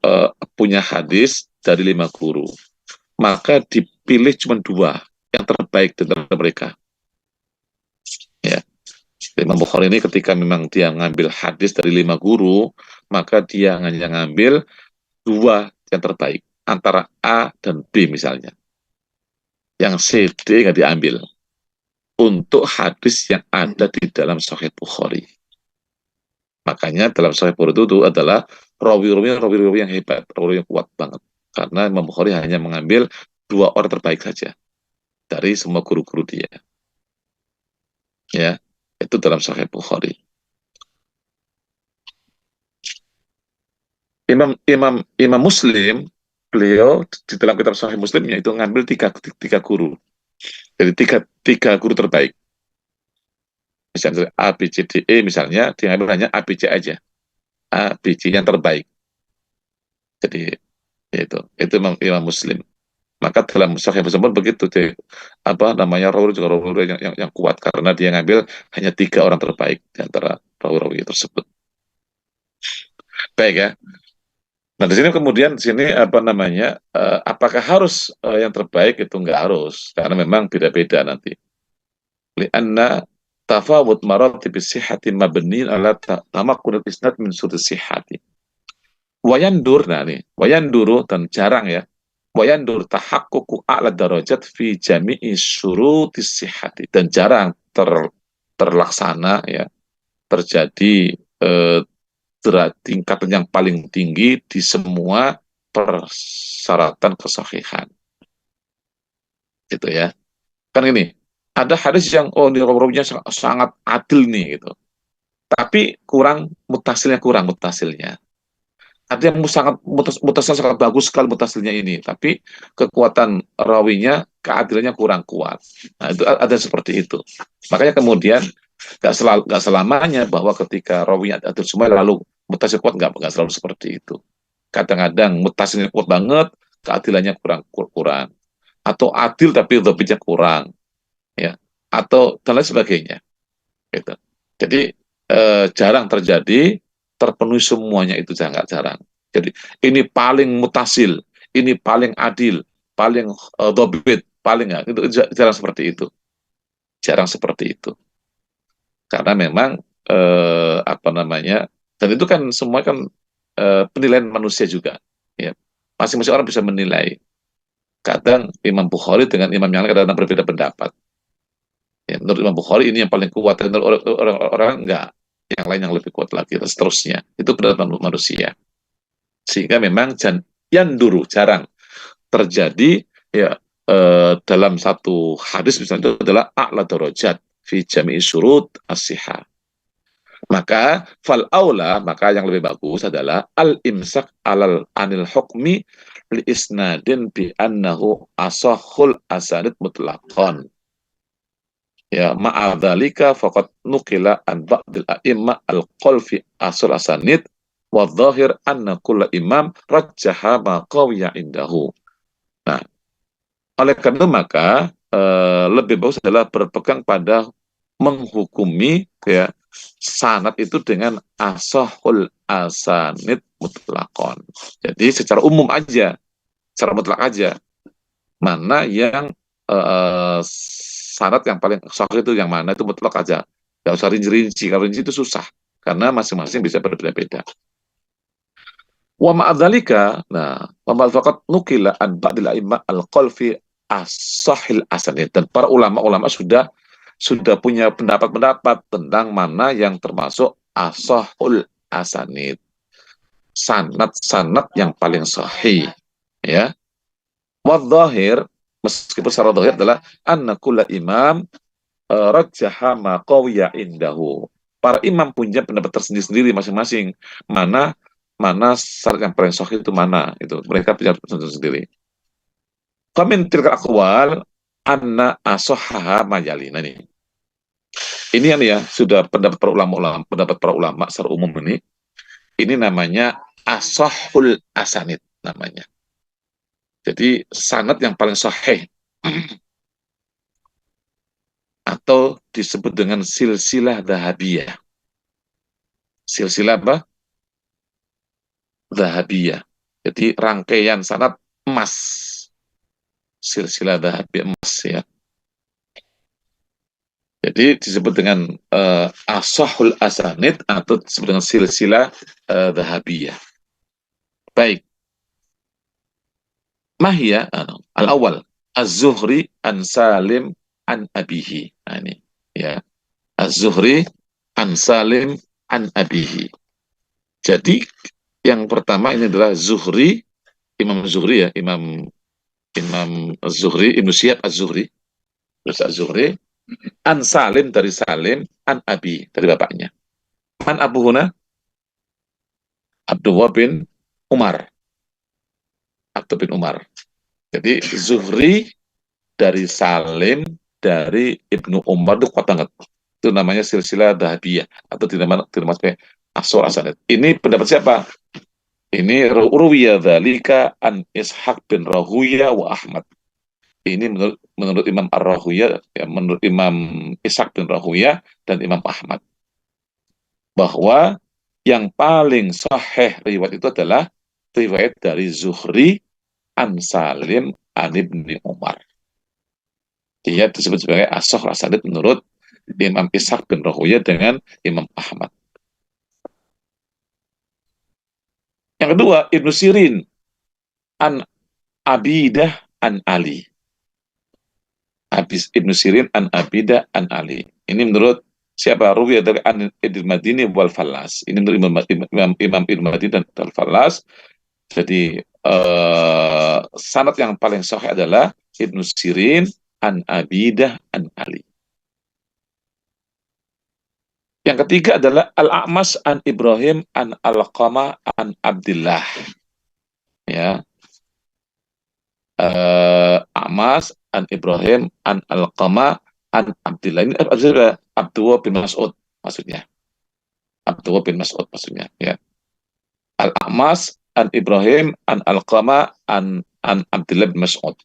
punya hadis dari 5 guru. Maka dipilih cuma dua yang terbaik di antara mereka. Ya, Imam Bukhari ini ketika memang dia ngambil hadis dari 5 guru, maka dia hanya ngambil dua yang terbaik antara A dan B misalnya. Yang C, D nggak diambil untuk hadis yang ada di dalam Sahih Bukhari. Makanya dalam Sahih Bukhari itu adalah rawi-rawi yang hebat, rawi yang kuat banget. Karena Imam Bukhari hanya mengambil dua orang terbaik saja dari semua guru-guru dia. Ya, itu dalam Sahih Bukhari. Imam Muslim, beliau di dalam kitab Sahih Muslimnya itu ngambil tiga guru. Jadi tiga guru terbaik. Misalnya A, B, C, D, E misalnya, dia ngambil hanya A, B, C aja. A, B, C yang terbaik. Jadi itu Imam Muslim. Maka dalam Sahih Muslim pun begitu deh, apa namanya rawi juga rawi yang kuat karena dia ngambil hanya 3 orang terbaik di antara rawi-rawi tersebut. Baik ya. Nah di sini kemudian apa namanya apakah harus yang terbaik itu nggak harus karena memang beda-beda nanti. Lianna tafawut maratib sihhati mabni ala tamakkun al-isnad min suri sihhati. Wayandur, nah nih, wayanduru dan jarang ya. Wayandur tahakkuku a'la darajat fi jami'i syurutis sihhati dan jarang terlaksana ya, terjadi tingkatan yang paling tinggi di semua persyaratan kesahihan. Gitu ya. Kan ini, ada hadis yang ini rawinya sangat adil nih gitu. Tapi kurang mutasilnya. Ada yang sangat mutasil sangat bagus sekali mutasilnya ini, tapi kekuatan rawinya, keadilannya kurang kuat. Nah, itu ada seperti itu. Makanya kemudian nggak selamanya bahwa ketika rawinya adil semua lalu mutasil kuat, nggak selalu seperti itu. Kadang-kadang mutasilnya kuat banget, keadilannya kurang, atau adil tapi dhabitnya kurang, ya, atau dan lain sebagainya. Gitu. Jadi jarang terjadi terpenuhi semuanya itu sangat jarang. Jadi ini paling mutasil, ini paling adil, paling dobit, paling itu jarang seperti itu. Jarang seperti itu. Karena memang apa namanya, dan itu kan semua kan penilaian manusia juga. Ya. Masing-masing orang bisa menilai. Kadang Imam Bukhari dengan imam yang lain kadang-kadang berbeda pendapat. Ya, menurut Imam Bukhari ini yang paling kuat, dan orang enggak, yang lain yang lebih kuat lagi, dan seterusnya. Itu pendapat manusia. Sehingga memang yang dulu jarang terjadi ya dalam satu hadis misalnya itu adalah a'la darajat fi jami'i syurut as-sihah. Maka fal aula, maka yang lebih bagus adalah al imsak alal anil hukmi li isnadin bi annahu asahul asanid mutlaqan. Ya, ma'adzalika faqad nukila an ba'dil a'imma al-qawl fi asl asanid wa dhahir anna kulla imam rajjaha ma qawiya indahu. Nah, oleh karena maka lebih bagus adalah berpegang pada menghukumi ya sanad itu dengan asahul asanid mutlakon. Jadi secara umum aja, secara mutlak aja, mana yang sanad yang paling sahih itu yang mana, itu mutlak aja. Gak usah rinci-rinci, kalau rinci itu susah karena masing-masing bisa berbeda-beda. Wa ma'adzalika, nah, wa ma'adzalika nukila an ba'dil a'imma al-qaul fi as-sahil asanid. Dan para ulama-ulama sudah punya pendapat-pendapat tentang mana yang termasuk asahul asanid, sanad-sanad yang paling sahih, ya. Wadhahir, meskipun secara dhahir adalah anna kulla imam rajjaha ma qawiya indahu. Para imam punya pendapat tersendiri-sendiri masing-masing, mana mana syarat yang paling sahih itu mana, itu mereka punya pendapat sendiri. Qamin tilka aqwal anna asahhaha majalina nih. Ini ya sudah pendapat para ulama secara umum ini. Ini namanya asahul asanid namanya. Jadi sanad yang paling sahih atau disebut dengan silsilah dhahabiyah. Silsilah apa? Dhahabiyah. Jadi rangkaian sanad emas. Silsilah dhahabiyah emas ya. Jadi disebut dengan asahul asanid atau disebut dengan silsilah dhahabiyah. Baik. Mahya al-awwal Az-Zuhri an Salim an abihi. Nah, ini ya. Az-Zuhri an Salim an abihi. Jadi yang pertama ini adalah Zuhri, Imam Zuhri ya, Imam Az-Zuhri, Ibnu Syihab Az-Zuhri. Terus Az-Zuhri an Salim dari Salim, an abi dari bapaknya. Man Abu Huna? Abdullah bin Umar. Abdullah bin Umar. Jadi Zuhri dari Salim dari Ibnu Umar itu kuat banget. Itu namanya silsilah dhahabiyah atau dinamakan asal asanid. Ini pendapat siapa? Ini ruwiya dzalika an Ishaq bin Rahuya wa Ahmad. Ini menurut Imam Ar-Rahuya, ya, menurut Imam Ishaq bin Rahuya dan Imam Ahmad, bahwa yang paling sahih riwayat itu adalah riwayat dari Zuhri an Salim an Ibni Umar. Dia disebut sebagai as-sahih asanid menurut Imam Ishaq bin Rahuya dengan Imam Ahmad. Yang kedua, Ibnu Sirin an Abidah an Ali. Ibnu Sirin an Abidah an Ali. Ini menurut siapa? Ruwiyah dari an Ibnu Madini wal Fallas. Ini menurut Imam Ibnu Madini dan Al-Fallas. Jadi sanad yang paling sahih adalah Ibnu Sirin an Abidah an Ali. Yang ketiga adalah Al-A'mas an Ibrahim an Al-Qama an Abdillah. Ya. A'mas an Ibrahim an Al-Qama an Abdillah. Ini Abdullah bin Mas'ud maksudnya. Abdullah bin Mas'ud maksudnya, ya. Al-A'mas an Ibrahim an Al-Qama an Abdillah bin Mas'ud.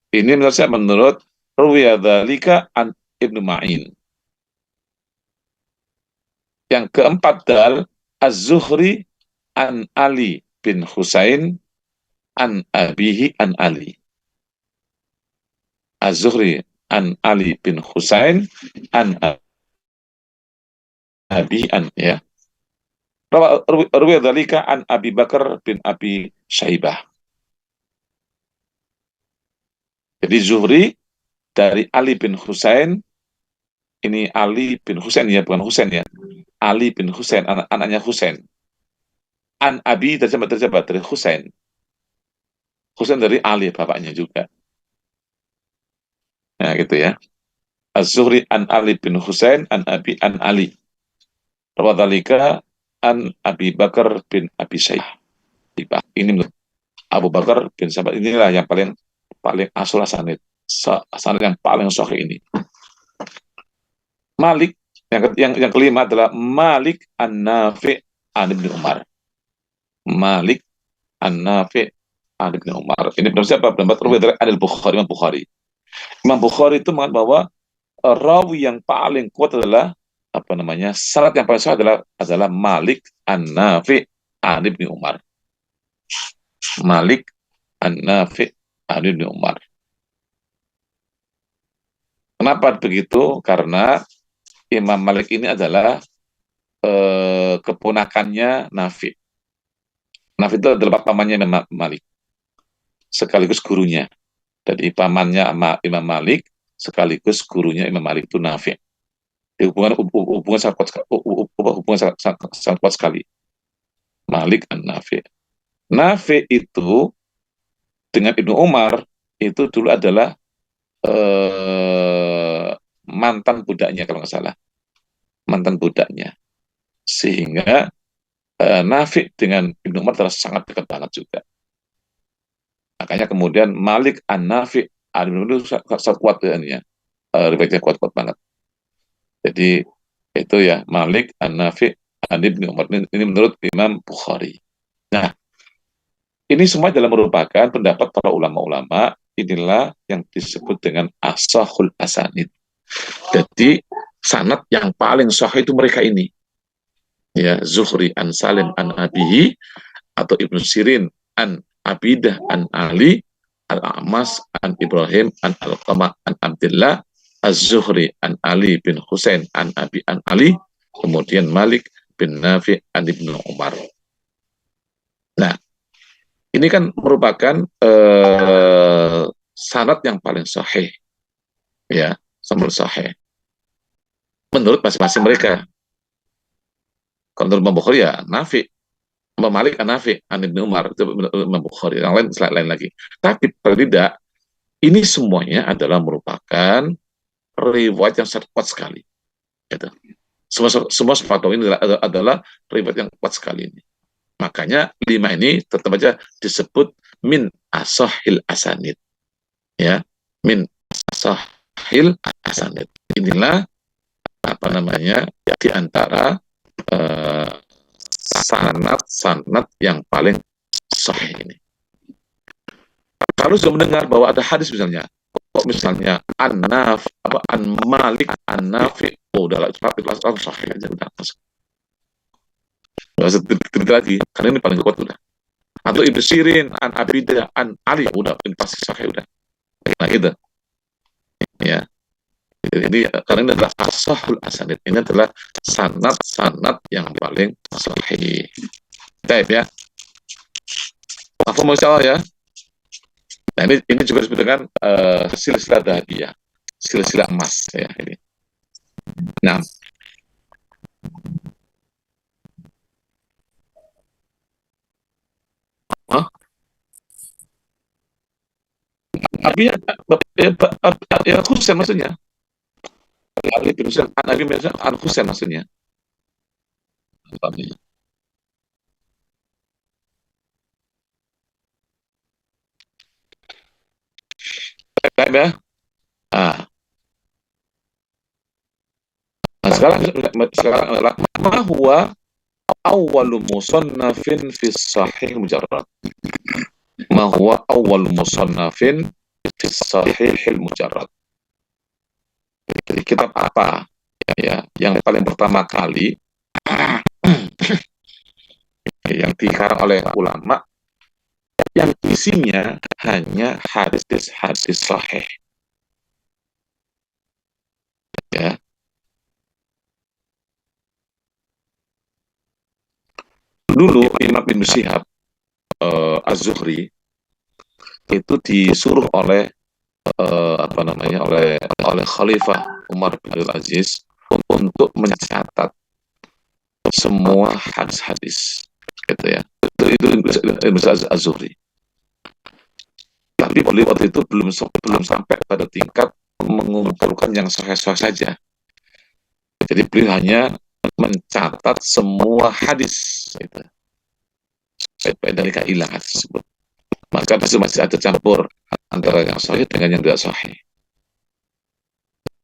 Ini menurut saya menurut Ruwiyah dzalika an Ibnu Ma'in. Yang keempat adalah Az-Zuhri an Ali bin Husain an abihi an Ali. Az-Zuhri an Ali bin Husain an abihi an, ya. Ruwiyah dzalika an Abi Bakar bin Abi Syaibah. Jadi Zuhri dari Ali bin Husain, ini Ali bin Husain ya, bukan Husain ya. Ali bin Husain, anaknya Husain. An Abi dari Husain. Husain dari Ali, bapaknya juga. Nah, gitu ya. Az-Zuhri an Ali bin Husain an Abi an Ali. Rawadzalika an Abi Bakar bin Abi Syaibah. Ini menurut Abu Bakar bin Syaibah, inilah yang paling asal sanad yang paling sahih ini. Malik yang kelima adalah Malik an-Nafi' an Ibnu Umar. Malik an-Nafi' an Ibnu Umar. Ini pendapat siapa? Pendapat Ruwayah dari Al-Bukhari, Imam Bukhari. Imam Bukhari itu mengatakan bahwa rawi yang paling kuat adalah sanad yang paling sahih adalah Malik an-Nafi' an Ibnu Umar. Malik an-Nafi' an Ibnu Umar. Kenapa begitu? Karena Imam Malik ini adalah keponakannya Nafi'. Nafi' itu adalah pamannya Imam Malik, sekaligus gurunya. Jadi pamannya Imam Malik sekaligus gurunya Imam Malik itu Nafi'. Hubungan sangat kuat sekali. Malik an Nafi'. Nafi' itu dengan Ibnu Umar itu dulu adalah mantan budaknya kalau nggak salah, mantan budaknya. Sehingga Nafi' dengan Ibnu Umar adalah sangat dekat banget juga. Makanya kemudian Malik an Nafi' an Ibnu Umar sangat kuat ya, riwayatnya kuat-kuat banget. Jadi itu ya Malik an-Nafi' an Ibnu Umar, ini menurut Imam Bukhari. Nah, ini semua adalah merupakan pendapat para ulama-ulama. Inilah yang disebut dengan ashahul asanid. Jadi sanad yang paling sahih itu mereka ini. Ya, Zuhri an Salim an Abihi, atau Ibnu Sirin an Abidah an Ali, Al-A'mas an Ibrahim an Al-Qamah an Abdullah, Az-Zuhri an Ali bin Husain an Abi an Ali, kemudian Malik bin Nafi' an Ibnu Umar. Nah, ini kan merupakan sanad yang paling sahih, ya, sanad sahih menurut masing-masing mereka. Kalau menurut Imam Bukhari ya Nafi', Imam Malik an Nafi' an Ibnu Umar, itu Imam Bukhari, yang lain lagi. Tapi tidak, ini semuanya adalah merupakan riwayat yang sangat kuat sekali. Gitu. Semua sepatu ini adalah riwayat yang kuat sekali ini. Makanya 5 ini tetap aja disebut min ashahil asanid. Ya, min ashahil asanid. Inilah di antara sanad yang paling sahih ini. Kalau sudah mendengar bahwa ada hadis misalnya an Malik an Nafi', udah langsung sahih aja, udah masuk. Nggak usah cerita lagi, karena ini paling kuat udah. Atau Ibnu Sirin an Abidah an Ali, udah ini pasti sahih udah. Nah itu, ya. Jadi karena ini adalah ashahul asanid, ini adalah sanad yang paling sahih. Baik ya. Apa masalah ya? Nah ini juga disebut dengan silsilah dahabiyah, silsilah emas ya ini. Nah, ya Husain maksudnya. Ali bin Husain, Nabi an Husain maksudnya. Baik ya. Nah, sekarang ma huwa awwalu musannafin fi sahih mujarrad. Ma huwa awwalu musannafin fi sahih mujarrad. Jadi kitab apa ya yang paling pertama kali yang dikarang oleh ulama yang isinya hanya hadis-hadis sahih. Ya. Dulu Imam bin Syihab Az-Zuhri itu disuruh oleh oleh Khalifah Umar bin Abdul Aziz untuk mencatat semua hadis-hadis, gitu ya. Itu Az-Zuhri. Tapi waktu itu belum sampai pada tingkat mengumpulkan yang sahih-sahih saja. Jadi beliau hanya mencatat semua hadis, gitu. Baik dari kailah tersebut. Maka masih ada campur antara yang sahih dengan yang tidak sahih.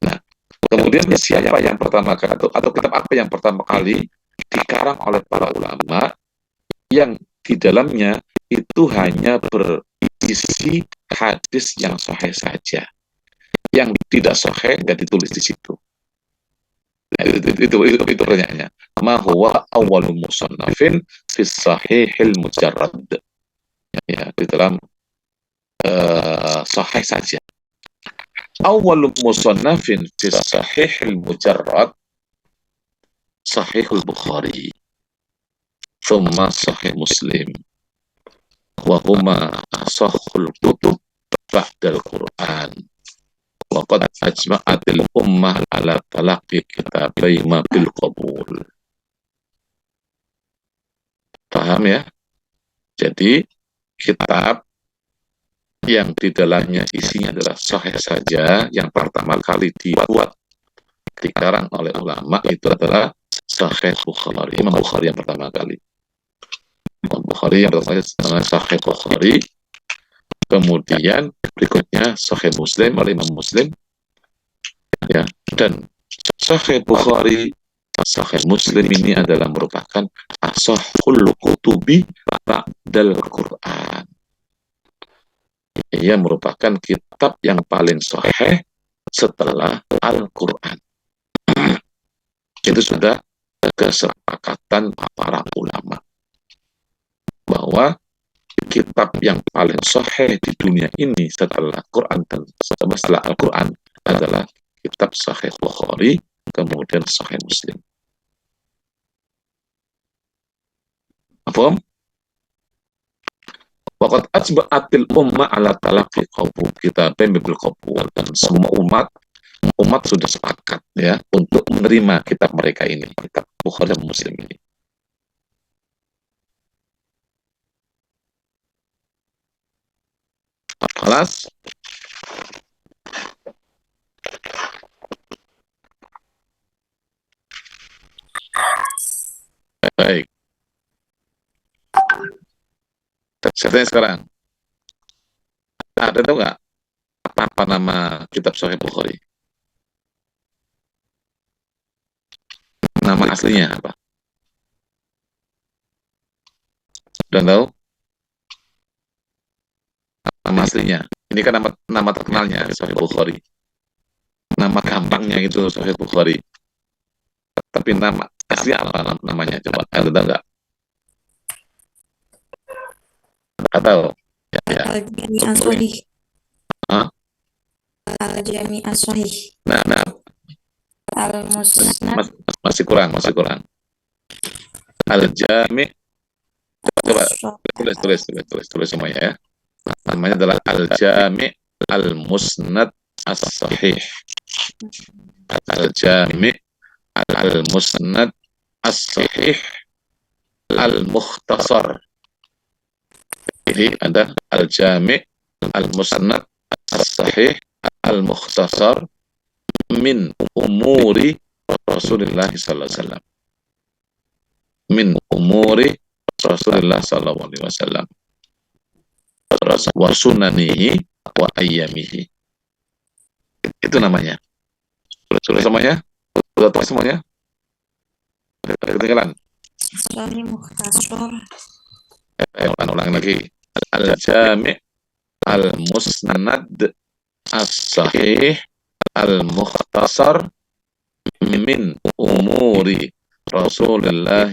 Nah, kemudian siapa yang pertama kali atau kitab apa yang pertama kali dikarang oleh para ulama yang di dalamnya itu hanya berisi hadis yang sahih saja, yang tidak sahih nggak ditulis di situ. Nah, itu pertanyaannya. Ma huwa awwalu musannafin fi sahihil mujarrad. Ya, di dalam sahih saja. Awwalu musannafin fi sahihil mujarrad Sahihul Bukhari, thumma Sahih Muslim, wa huma asahhul kutub ba'dal Qur'an. Wa qad ajma'atil ummah ala talaqi kitabaihima bil qabul. Paham ya? Jadi kitab yang di dalamnya isinya adalah sahih saja, yang pertama kali dibuat dikarang oleh ulama itu adalah Sahih Bukhari, Imam Bukhari yang pertama kali. Imam Bukhari yang pertama kali Sahih Bukhari, kemudian berikutnya Sahih Muslim oleh Imam Muslim, ya. Dan Sahih Bukhari, Sahih Muslim ini adalah merupakan asahhul kutubi ba'dal Quran. Ia merupakan kitab yang paling sahih setelah Al-Quran. Itu sudah kesepakatan para ulama bahwa kitab yang paling sahih di dunia ini setelah Quran dan setelah Al-Quran adalah kitab Sahih Bukhari, kemudian Sahih Muslim. Paham? Waqad ajba'atil umma ala talaqi qabul kitabain bil qabul, dan semua umat sudah sepakat ya untuk menerima kitab mereka ini, kitab Bukhari dan Muslim ini. Kelas baik. Saya tanya sekarang, ada tahu nggak apa nama kitab Sahih Bukhari? Nama aslinya apa? Sudah tahu? Nama aslinya. Ini kan nama terkenalnya Sahih Bukhari. Nama gampangnya itu Sahih Bukhari. Tapi nama asli apa namanya? Coba ada tahu nggak? Atau ya. Al-Jami' as-Sahih. Hah? Al-Jami' as-Sahih. Nah, Al-Musnad. masih kurang. Al-Jami'. Coba tulis semuanya ya. Namanya adalah Al-Jami' Al-Musnad As-Sahih. Al-Jami' Al-Musnad As-Sahih Al-Mukhtasar. Jadi ada Al-Jami' Al-Musnad As-Sahih Al-Mukhtasar min umuri Rasulullah sallallahu alaihi wasallam. Min umuri Rasulullah sallallahu alaihi wasallam. Wa sunanihi wa ayyamihi. Itu namanya. Sudah semuanya? Sudah tahu semuanya? Ketinggalan? Sahih Mukhtasar. Ulang lagi. Al-Jami' Al-Musnad As-Sahih Al-Mukhtasar min umuri Rasulullah,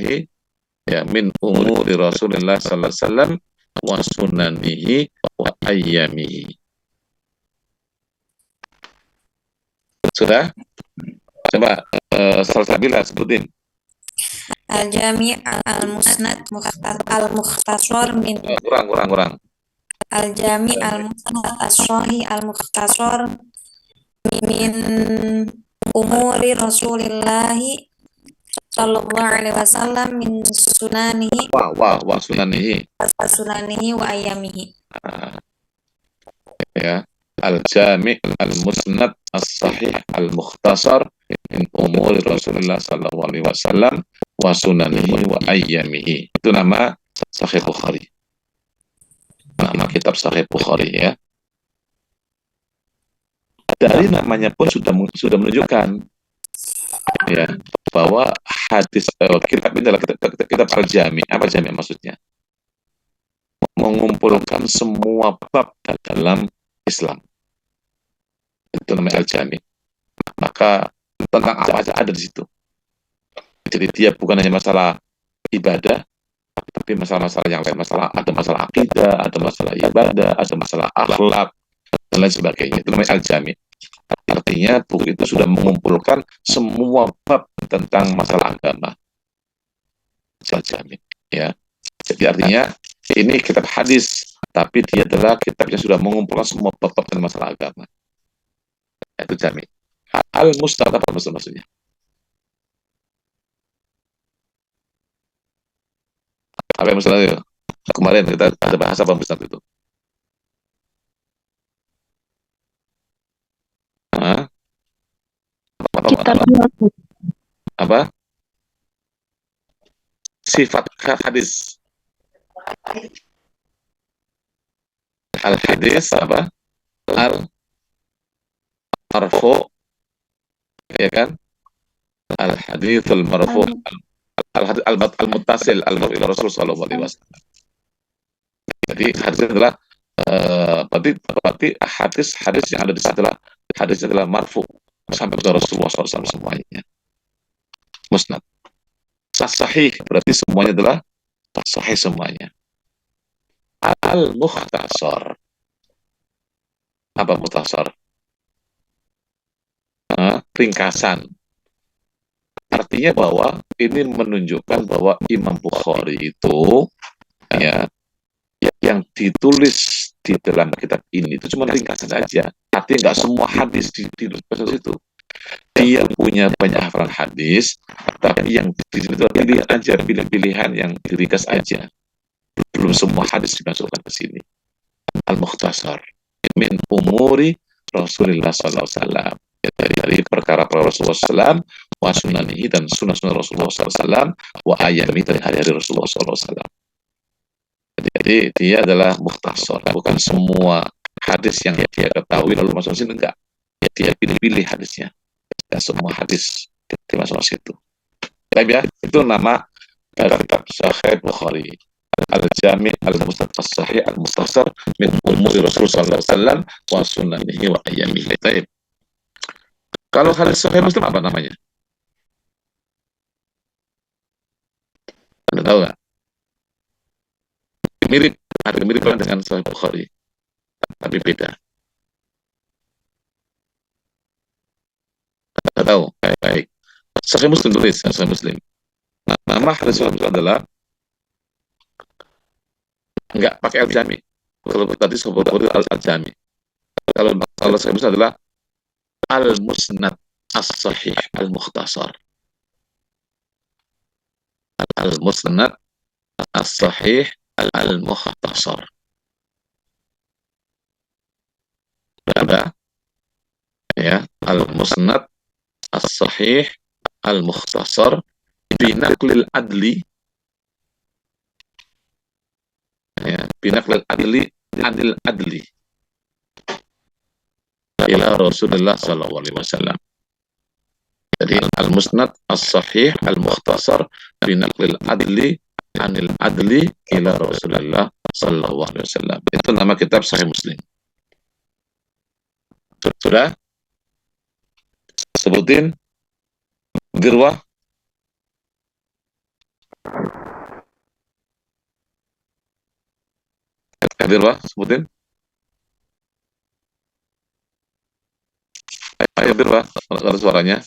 ya, min umuri Rasulullah sallallahu alaihi wasallam wa sunanihi wa ayyamihi. Sudah? Coba Salsabila sebutin. Al-Jami' Al-Musnad Al-Mukhtasar min Kurang. Al-Jami' Al-Musnad As-Sahih Al-Mukhtasar min umuri Rasulillah sallallahu alaihi wasallam min sunanihi Wa sunanihi wa ayyamihi. Ya. Al-Jami' Al-Musnad As-Sahih Al-Mukhtasar min umuri Rasulullah sallallahu alaihi wasallam wa sunanihi wa ayyamihi. Itu nama Sahih Bukhari. Nama kitab Sahih Bukhari ya. Dari namanya pun sudah menunjukkan ya bahwa hadis kitab ini adalah kitab Al-Jami'. Apa Jami' maksudnya? Mengumpulkan semua bab dalam Islam. Itu namanya al-jami. Maka tentang apa aja ada di situ. Jadi dia bukan hanya masalah ibadah, tapi masalah-masalah yang lain. Ada masalah akidah, ada masalah ibadah, ada masalah akhlak, dan lain sebagainya. Itu namanya al-jami. Artinya buku itu sudah mengumpulkan semua bab tentang masalah agama. Al-jami. Ya. Jadi artinya ini kitab hadis, tapi dia adalah kitab yang sudah mengumpulkan semua bab-bab tentang masalah agama. Itu jami. Al-Musnad apa maksudnya? Apa yang Musnad itu? Kemarin kita ada bahasa apa Musnad itu? Hah? Apa? Sifat hadis. Al-hadis apa? Al-marfu, ya kan? Al-hadis al-marfu, al-muttasil al-marfu ila Rasul sallallahu alaihi wasallam. Jadi hadis adalah berarti hadis yang ada di situ adalah hadis adalah marfu sampai ke Rasulullah SAW semuanya. Musnad. Sahih berarti semuanya adalah sahih semuanya. Al-mukhtasar. Apa mukhtasar? Ringkasan. Artinya bahwa ini menunjukkan bahwa Imam Bukhari itu ya yang ditulis di dalam kitab ini itu cuma ringkasan saja. Artinya nggak semua hadis ditulis di situ. Dia punya banyak hafalan hadis, tapi yang di situ pilih-pilihan yang diringkas aja. Belum semua hadis dimasukkan ke sini. Al-Mukhtasar min umuri Rasulullah SAW, dari perkara Rasulullah SAW, wa sunanihi, dan sunnah-sunnah Rasulullah SAW, wa ayami, dari hari-hari Rasulullah SAW. Jadi dia adalah mukhtasar, bukan semua hadis yang dia ketahui lalu masuk sini, enggak. Dia pilih-pilih hadisnya. Dan semua hadis dimasuk ke situ. Ya, itu nama kitab Sahih Bukhari. Al-Jami' al-Musnad as-Sahih al-Mukhtasar min umuri Rasulullah sallallahu alaihi wasallam wa sunnanihi wa ayyamihi. Baik. Kalau hadis Sahih Muslim apa namanya? Anda tahu nggak? Mirip, ada mirip dengan Sahih Bukhari, tapi beda. Anda tahu? Baik. Sahih Muslim tulis, Sahih Muslim. Nama hadis Sahih Muslim adalah enggak pakai al-jami. Kalau tadi sebut al-jami. Kalau Sahih Muslim adalah al-musnad as-sahih al-mukhtasar. Al-musnad as-sahih al-mukhtasar. Ada ya, al-musnad as-sahih al-mukhtasar binaqlil adli, ya, binaqlil adli anil adli ila Rasulullah sallallahu alaihi wasallam. Jadi al-musnad as-sahih al-mukhtasar binaqlil adli anil adli ila Rasulullah sallallahu alaihi wasallam. Itu nama kitab Sahih Muslim. Sudah? Sebutin dirwah. Dirwah, sebutin. Ayo dirwah, ada suaranya.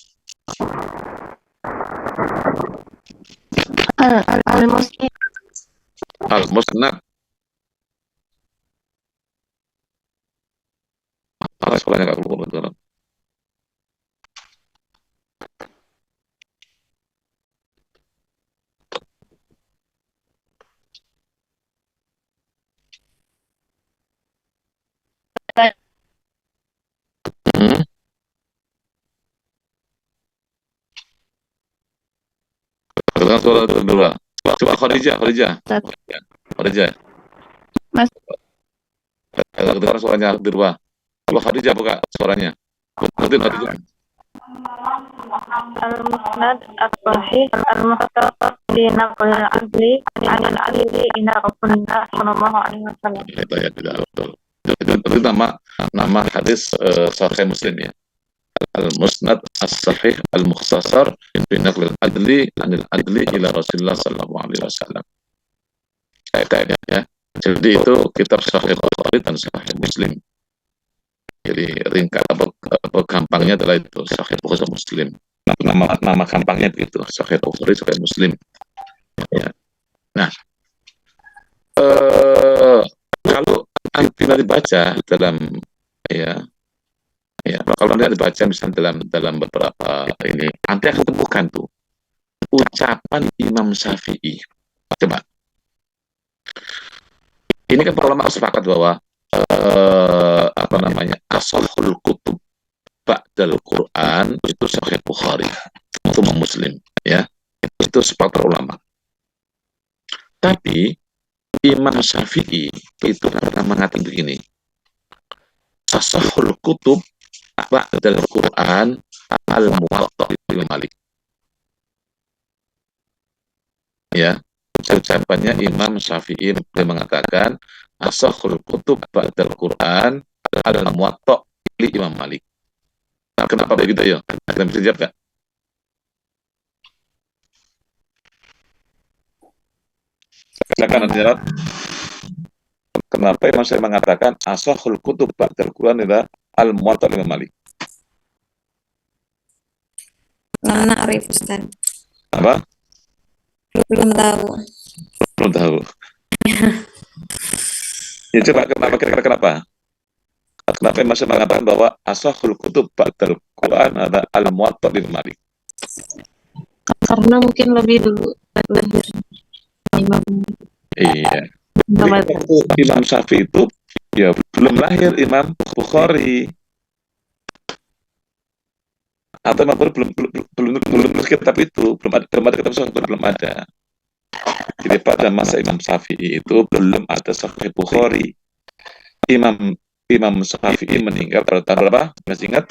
Al-Musnad. Al-Musnad. Ada suaranya nggak keluar. Dengan suara kedua. Coba Khadijah. Mas. Kalau dengar suaranya kedua. Coba Khadijah buka suaranya. Betul Khadijah. Al-Musnad as-Sahih al-Mukhtasar bi naql al-adli an al-adli ila Rasulullah sallallahu alaihi wasallam. Ya, betul. Itu nama hadis Sahih Muslim ya. Al-Musnad As-Sahih Al-Mukhtasar fi naql al-adli anil adli ila Rasulullah sallallahu alaihi wasallam. Kaitannya ya. Jadi itu kitab Sahih Bukhari dan Sahih Muslim. Jadi ringkas gampangnya adalah itu Sahih Bukhari dan Muslim. Nama gampangnya begitu, Sahih Bukhari, Sahih Muslim. Ya. Nah, kalau tidak dibaca dalam kalau Anda dibaca misalnya dalam beberapa ini, nanti akan temukan tuh ucapan Imam Syafi'i. Coba. Ini kan para ulama sepakat bahwa ashahul kutub ba'dal Quran itu Sahih Bukhari, itu Muslim, ya. Itu sepakat para ulama. Tapi Imam Syafi'i itu pernah mengatakan begini, ashahul kutub ba'dal Quran al-Muwatta Imam Malik. Ya, ucapannya Imam Syafi'i mengatakan ashahul kutub ba'dal Quran al-Muwatta Imam Malik. Nah, kenapa begitu ya? Kita bisa jawab nggak? Silakan jawab. Kenapa Imam Syafi'i mengatakan ashahul kutub ba'dal Quran adalah al-Muwatta Imam Malik? Nggak na'rif, Ustaz. Apa? Belum tahu. Belum tahu. Ya coba kenapa? Kenapa Imam Syafi'i mengatakan bahwa ashahul kutub ba'dal Quran adalah al-Muwatta Imam Malik? Karena mungkin lebih dulu lahir Imam. Iya. Imam Syafi'i itu ya belum lahir Imam Bukhari. Atau memang belum kitab itu, belum ada kitab Sahih, belum ada. Jadi pada masa Imam Syafi'i itu belum ada Sahih Bukhari. Imam Syafi'i meninggal pada tahun berapa? Masih ingat?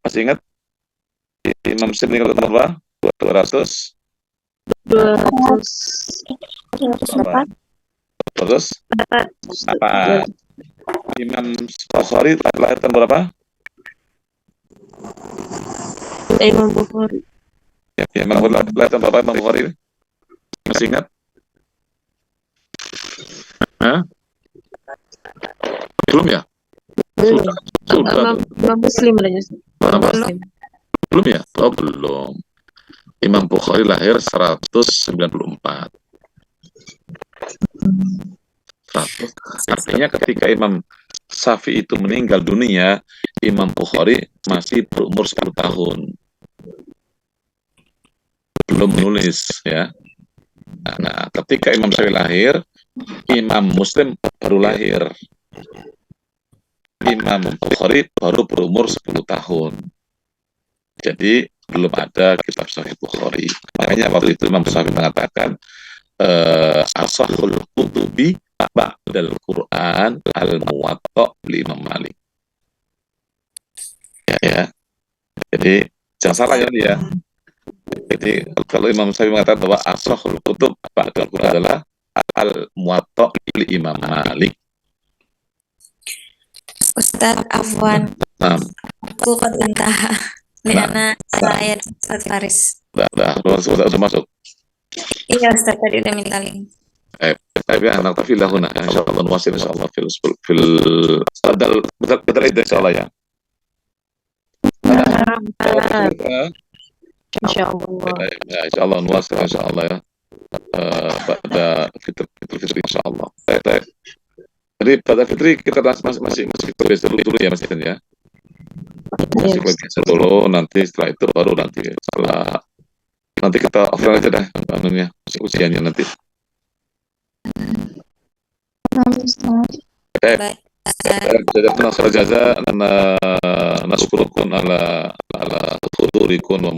Masih ingat? Imam Syafi'i meninggal pada tahun berapa? 200 apa? Imam Bukhari lahir tahun berapa? Imam Bukhari. Ya, Imam Bukhari lahir tahun berapa Imam Bukhari? Masih ingat? Hah? Belum ya? Sudah. Imam Muslim aja. Belum ya? Oh, belum. Imam Bukhari lahir 194. Artinya ketika Imam Syafi'i itu meninggal dunia, Imam Bukhari masih berumur 10 tahun. Belum menulis, ya. Nah, ketika Imam Syafi'i lahir, Imam Muslim baru lahir. Imam Bukhari baru berumur 10 tahun. Jadi belum ada kitab Sahih Bukhari. Makanya waktu itu Imam Syafi'i mengatakan ashahul kutubi ba'dal Quran al-Muwatta li Imam Malik. Ya. Jadi jangan salah ya. Jadi kalau Imam Syafi'i mengatakan bahwa ashahul kutub ba'dal Quran adalah al-Muwatta li Imam Malik. Ustaz Afwan. Aku qad intaha. Liana ayat Ustaz Faris. Sudah masuk. Iya Ustaz, tadi udah minta link. Tapi anak tafilah huna insyaallah nuwasil insyaallah fil badal ida insyaallah ya. Insyaallah. Ya insyaallah nuwasil insyaallah ya. Pada fitri insyaallah. Baik. Jadi pada fitri kita masih kita biasa dulu ya Mas Idan ya. Masih biasa dulu, nanti setelah itu baru nanti kita offline aja dah anunya ujiannya nanti. Baik. Jazakumullah khair jaza, nashkurukum ala hudurikum wa